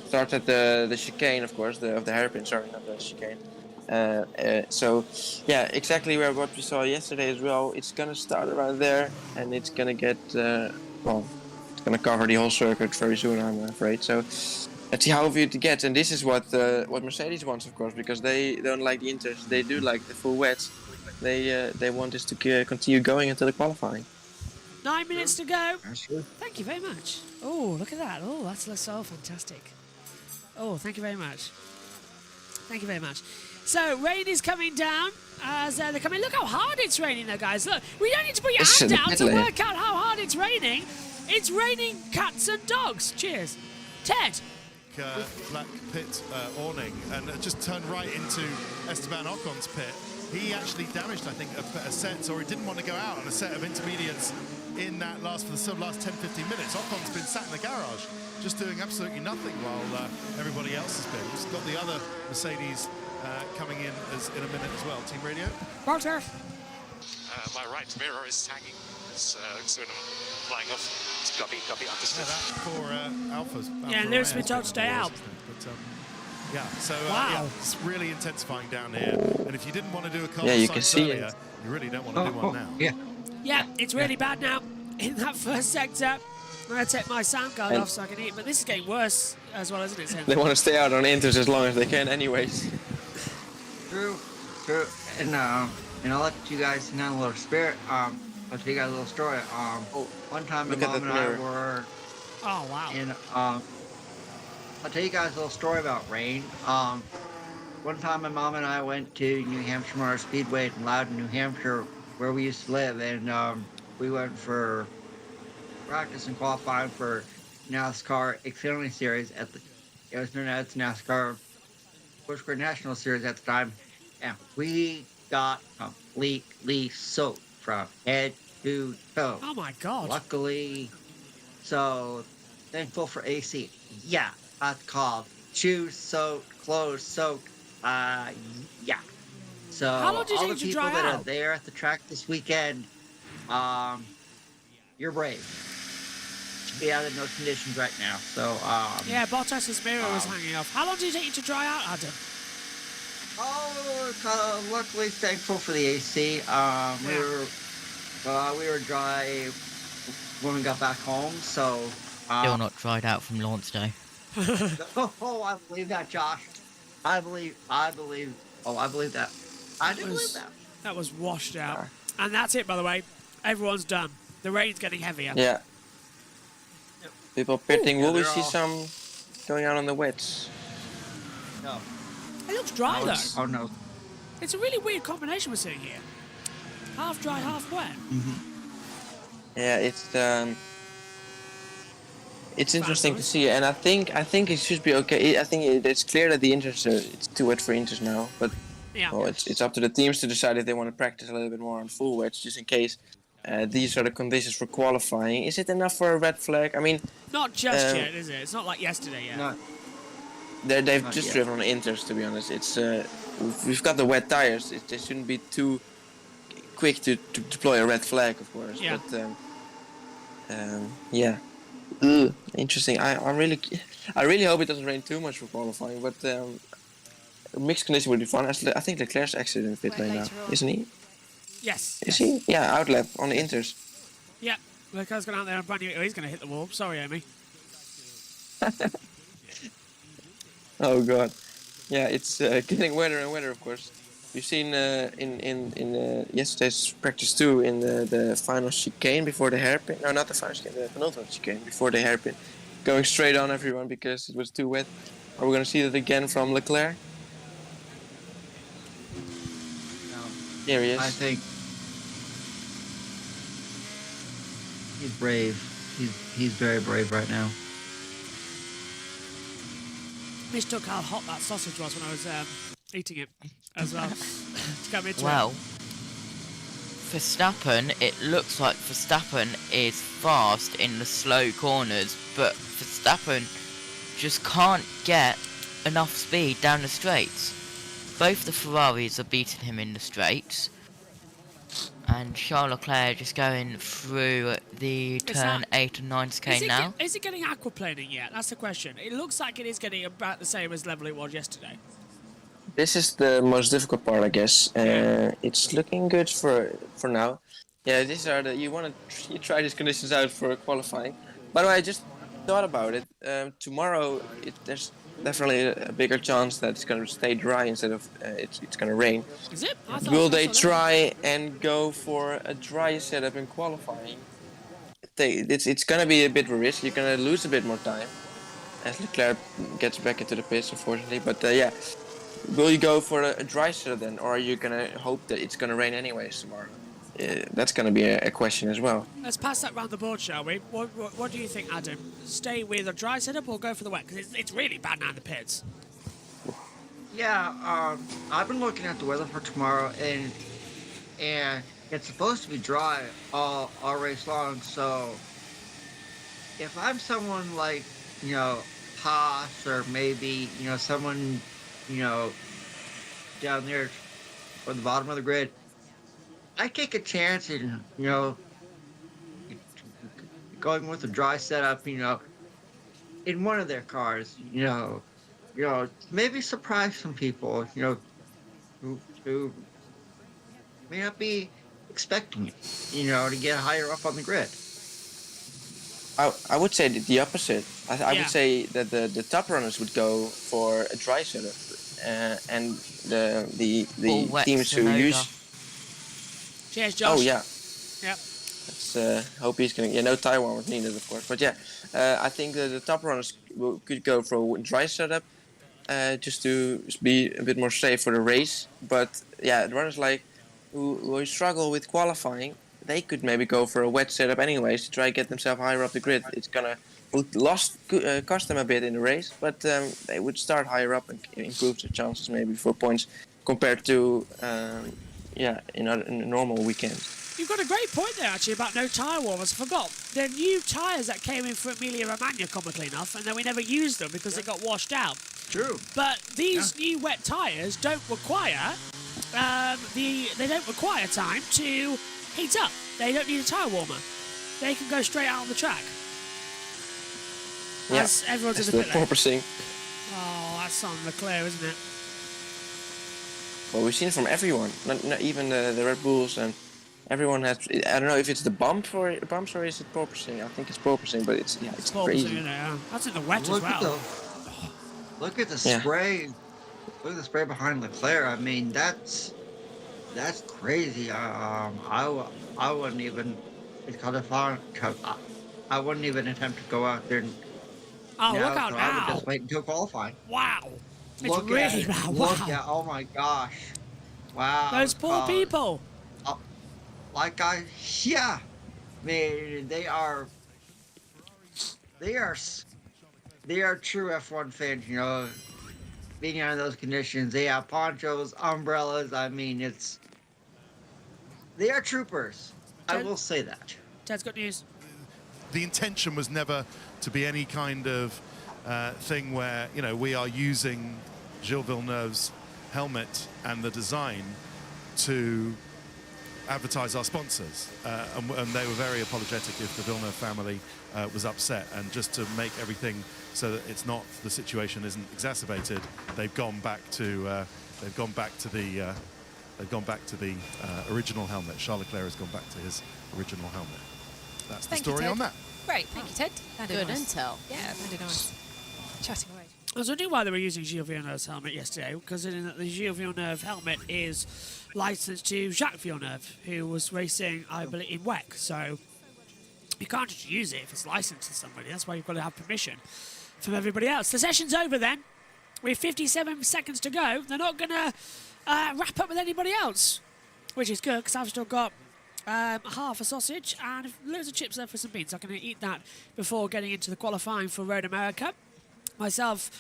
Starts at the chicane, of course, of the hairpin. Sorry, not the chicane. So, yeah, exactly what we saw yesterday as well. It's gonna start around there, and it's gonna get it's gonna cover the whole circuit very soon, I'm afraid. So, let's see how it gets. And this is what Mercedes wants, of course, because they don't like the inters. They do like the full wets. They want this to continue going until the qualifying. 9 minutes to go. Thank you very much. Oh, look at that. Oh, that's so fantastic. Oh, thank you very much. Thank you very much. So rain is coming down as they're coming. Look how hard it's raining though, guys. Look, we don't need to put your It's hand down to deadly. work out how hard it's raining. It's raining cats and dogs. Cheers. Ted. Black pit awning and just turned right into Esteban Ocon's pit. He actually damaged, I think, a set, or he didn't want to go out on a set of intermediates in that last 10-15 minutes. Ocon's been sat in the garage just doing absolutely nothing while everybody else has been. He's got the other Mercedes coming in in a minute as well. Team Radio. Walter. My right mirror is hanging. It's sort of flying off. It's got to be understood. Yeah, that for Alpha's. Yeah, Lewis been told to stay out. But, yeah, so Wow. yeah, it's really intensifying down here. And if you didn't want to do a couple Yeah, of you can sites see earlier, it. you really don't want to do one now. Yeah. Yeah, it's really bad now in that first sector. I'm going to take my sound card And- off so I can eat, but this is getting worse as well, isn't it, Sam? They want to stay out on inters as long as they can, anyways. True. And I'll let you guys know a little spirit. I'll tell you guys a little story. One time my look at mom that and I mirror. were Oh, wow. in I'll tell you guys a little story about rain. One time my mom and I went to New Hampshire Motor Speedway in Loudon, New Hampshire, where we used to live, and we went for practice and qualifying for NASCAR Xfinity Series it was known as NASCAR Busch National Series at the time, and we got completely soaked from head to toe. Oh, my God. Luckily, so thankful for AC. Yeah, that's called shoes soaked, clothes soaked. Yeah. So How long did it all take the to people dry that out? are there at the track this weekend, you're brave. To be out in those conditions right now. So Yeah, Bottas's mirror was hanging off. How long did it take you to dry out, Adam? Luckily thankful for the AC. We were dry when we got back home. So Still not dried out from launch day. Oh, I believe that, Josh. I believe that. I do believe that. That was washed out. And that's it, by the way. Everyone's done. The rain's getting heavier. Yeah. People pitting. yeah, Will we they're see all- some going out on the wets? No. It looks dry, Oh, though. oh no. It's a really weird combination we're seeing here. Half dry, half wet. Yeah, it's interesting to see, and I think it should be okay. I think it's clear that the inters it's too wet for inters now, but Yeah. well, it's up to the teams to decide if they want to practice a little bit more on full wets, just in case. These are the conditions for qualifying. Is it enough for a red flag? I mean, Not just Um, yet, is it? It's not like yesterday yet. No. they've Not just yet. driven on inters, to be honest. It's we've got the wet tires. They shouldn't be too quick to deploy a red flag, of course. Yeah. But yeah. Interesting. I really hope it doesn't rain too much for qualifying, but mixed condition would be fun. I think Leclerc's actually in the pit Wait, lane now, later on. isn't he? Yes. Is he? Yeah, outlap on the inters. Yeah. Leclerc's gone out there and brand new. Oh, he's going to hit the wall. Sorry, Amy. Oh god. Yeah, it's getting wetter and wetter, of course. You've seen in yesterday's practice too, in the final chicane before the hairpin. No, not the final chicane, the penultimate chicane before the hairpin. Going straight on everyone because it was too wet. Are we going to see that again from Leclerc? No. Here he is. I think he's brave. He's very brave right now. Mistook how hot that sausage was when I was eating it as well. To come into Well, Verstappen, it looks like Verstappen is fast in the slow corners, but Verstappen just can't get enough speed down the straights. Both the Ferraris are beating him in the straights, and Charles Leclerc just going through the turn that- 8 and 9 chicane now. Is it getting aquaplaning yet? That's the question. It looks like it is getting about the same as level it was yesterday. This is the most difficult part, I guess. It's looking good for now. Yeah, these are the you try these conditions out for qualifying. By the way, I just thought about it. Tomorrow, there's definitely a bigger chance that it's going to stay dry instead of it's going to rain. Is it? I thought Will I they saw that. try and go for a dry setup in qualifying? It's going to be a bit of a risk. You're going to lose a bit more time as Leclerc gets back into the pits, unfortunately. But yeah, will you go for a dry setup then, or are you gonna hope that it's gonna rain anyways tomorrow? That's gonna be a question as well. Let's pass that round the board, shall we? What do you think, Adam? Stay with a dry setup or go for the wet? Because it's really bad now in the pits. Yeah, I've been looking at the weather for tomorrow, and it's supposed to be dry all race long. So if I'm someone like, you know, Haas, or maybe, you know, someone, you know, down there or the bottom of the grid, I take a chance in, you know, going with a dry setup, you know, in one of their cars, you know, maybe surprise some people, you know, who may not be expecting it, you know, to get higher up on the grid. I would say the opposite. I would say that the top runners would go for a dry setup, and the teams who use. Cheers, Josh. Oh yeah. Yep. Let's hope he's gonna. Yeah, no tire warmers needed, of course. But yeah, I think that the top runners could go for a dry setup, just to be a bit more safe for the race. But yeah, the runners like who struggle with qualifying, they could maybe go for a wet setup anyways to try to get themselves higher up the grid. It's gonna cost them a bit in the race, but they would start higher up and improve their chances maybe for points compared to in a normal weekend. You've got a great point there, actually, about no tyre warmers. I forgot. They're new tyres that came in for Emilia-Romagna, comically enough, and then we never used them because they got washed out. True. But these new wet tyres don't require they don't require time to heat up. They don't need a tyre warmer. They can go straight out on the track. Yeah, As everyone's that's in the the pit lane. porpoising. Oh, that's on Leclerc, isn't it? Well, we've seen it from everyone, not even the Red Bulls, and everyone has. I don't know if it's the bumps or is it porpoising. I think it's porpoising, but it's Porpoising, crazy. isn't it? Yeah. That's in the wet as well. Look at the Yeah. spray. Look at the spray behind Leclerc. I mean, that's crazy. I wouldn't even. I wouldn't even attempt to go out there. Oh, look out so I now. would just wait until qualifying. Wow. It's Look really at it. bad. Look Wow. at, oh my gosh. Wow. Those poor people. Yeah. I mean, they are true F1 fans, you know, being under those conditions. They have ponchos, umbrellas. I mean, they are troopers. I will say that. Ted's got news. The intention was never to be any kind of thing where, you know, we are using Gilles Villeneuve's helmet and the design to advertise our sponsors, and they were very apologetic if the Villeneuve family was upset, and just to make everything so that it's not, the situation isn't exacerbated, they've gone back to the original helmet. Charles Leclerc has gone back to his original helmet. That's the story on that. Great, thank you, Ted. Good intel. Yeah, very nice. Chatting away. I was wondering why they were using Gilles Villeneuve's helmet yesterday, because the Gilles Villeneuve helmet is licensed to Jacques Villeneuve, who was racing, I believe, in WEC. So you can't just use it if it's licensed to somebody. That's why you've got to have permission from everybody else. The session's over then. We have 57 seconds to go. They're not going to wrap up with anybody else, which is good, because I've still got half a sausage and loads of chips left for some beans. I'm going to eat that before getting into the qualifying for Road America. Myself,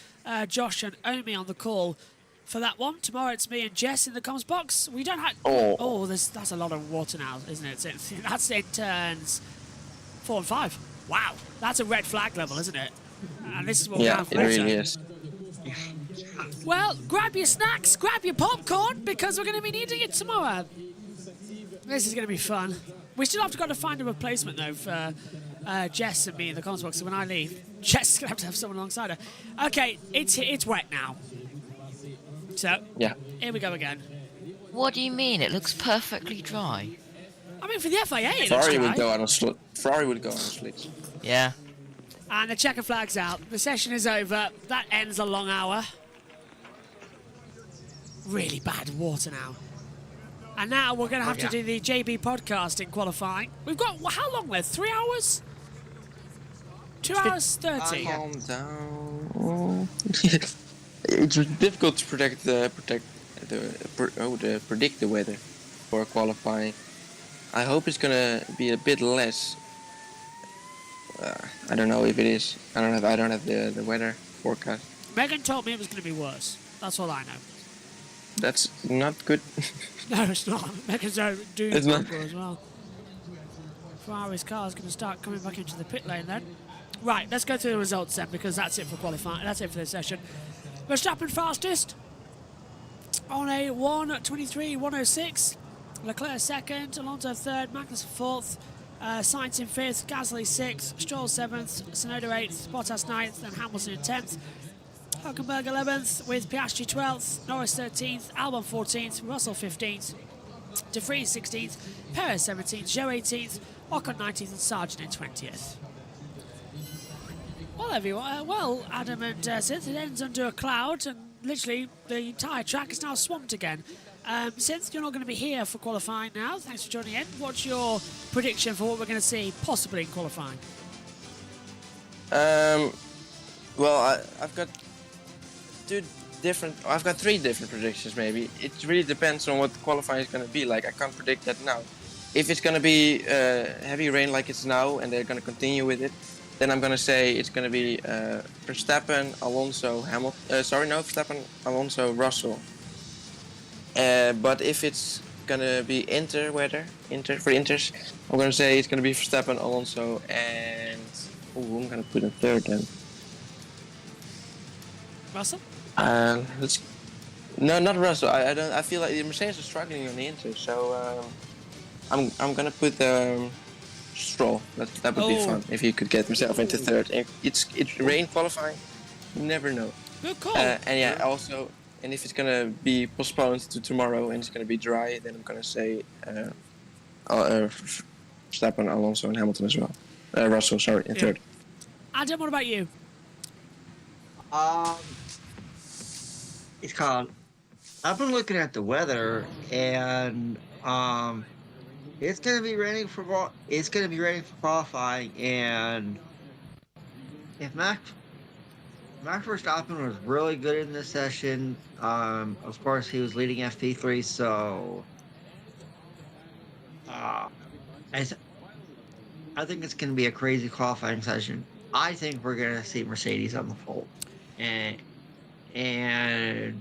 Josh and Omi on the call for that one. Tomorrow it's me and Jess in the comms box. We don't have... Oh, that's a lot of water now, isn't it? That's in turns 4 and 5. Wow, that's a red flag level, isn't it? And this is what we have it later. really is. Well, grab your snacks, grab your popcorn, because we're going to be needing it tomorrow. This is going to be fun. We still have to find a replacement, though, for Jess and me in the comms box. So when I leave, Jess is going to have someone alongside her. Okay, it's wet now. So, yeah. Here we go again. What do you mean? It looks perfectly dry. I mean, for the FIA, it looks Ferrari dry. would go on a Ferrari would go on a slicks. Yeah. And the checker flag's out. The session is over. That ends a long hour. Really bad water now. And now we're going to have to do the JB podcast in qualifying. We've got, how long left? 3 hours? 2 hours 30. Calm down. it's difficult to predict the weather for qualifying. I hope it's gonna be a bit less. I don't know if it is. I don't have the weather forecast. Megan told me it was going to be worse. That's all I know. That's not good. No, it's not. Megan's doing It's not. as well. Ferrari's car is going to start coming back into the pit lane then. Right, let's go through the results then, because that's it for qualifying. That's it for this session. Verstappen fastest on a 1:23.106. Leclerc second, Alonso third, Magnussen fourth, Sainz in fifth, Gasly sixth, Stroll seventh, Tsunoda eighth, Bottas ninth, and Hamilton in 10th. Hülkenberg 11th, with Piastri 12th, Norris 13th, Albon 14th, Russell 15th, De Vries 16th, Perez 17th, Zhou 18th, Ocon 19th, and Sargent in 20th. Well, everyone, Adam and Synth, it ends under a cloud, and literally the entire track is now swamped again. Synth, you're not going to be here for qualifying now. Thanks for joining in. What's your prediction for what we're going to see possibly in qualifying? Well, I've got three different predictions maybe. It really depends on what the qualifying is going to be like. I can't predict that now. If it's going to be heavy rain like it's now and they're going to continue with it, then I'm going to say it's going to be Verstappen, Alonso, Verstappen, Alonso, Russell. But if it's going to be Inter for Inters, I'm going to say it's going to be Verstappen, Alonso, and I'm going to put a third then. Russell? No, not Russell. I feel like the Mercedes are struggling on the Inter, so I'm gonna put Stroll. That would be fun if he could get himself into third. It's rain qualifying, you never know. Good call. And yeah, also, and if it's gonna be postponed to tomorrow and it's gonna be dry, then I'm gonna say Verstappen, Alonso, and Hamilton as well. Russell, sorry, in third. Adam, what about you? It's called. I've been looking at the weather, and it's gonna be raining for qualifying. And if Max Verstappen was really good in this session, of course he was leading FP3, so I think it's gonna be a crazy qualifying session. I think we're gonna see Mercedes on the pole, and a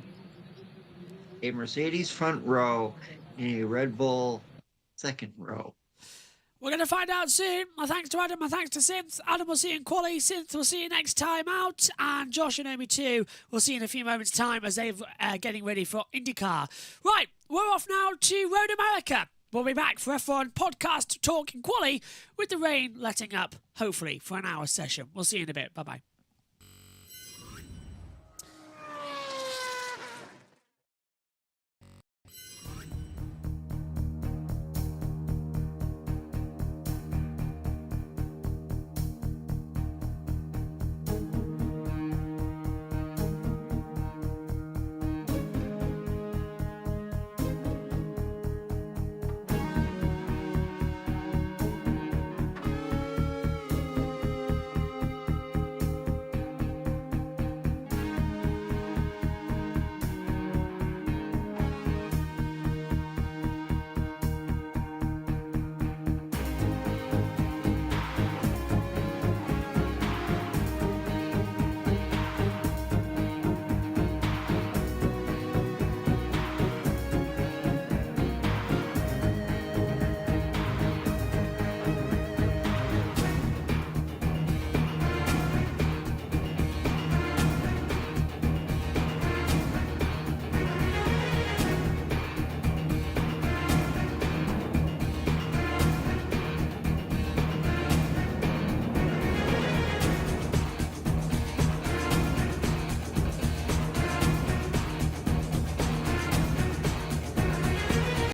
Mercedes front row and a Red Bull second row. We're going to find out soon. My thanks to Adam, my thanks to Synth. Adam will see you in quali, Synth will see you next time out, and Josh and Omi too will see you in a few moments' time as they're getting ready for IndyCar. Right, we're off now to Road America. We'll be back for F1 podcast talk in quali with the rain letting up, hopefully, for an hour session. We'll see you in a bit. Bye-bye.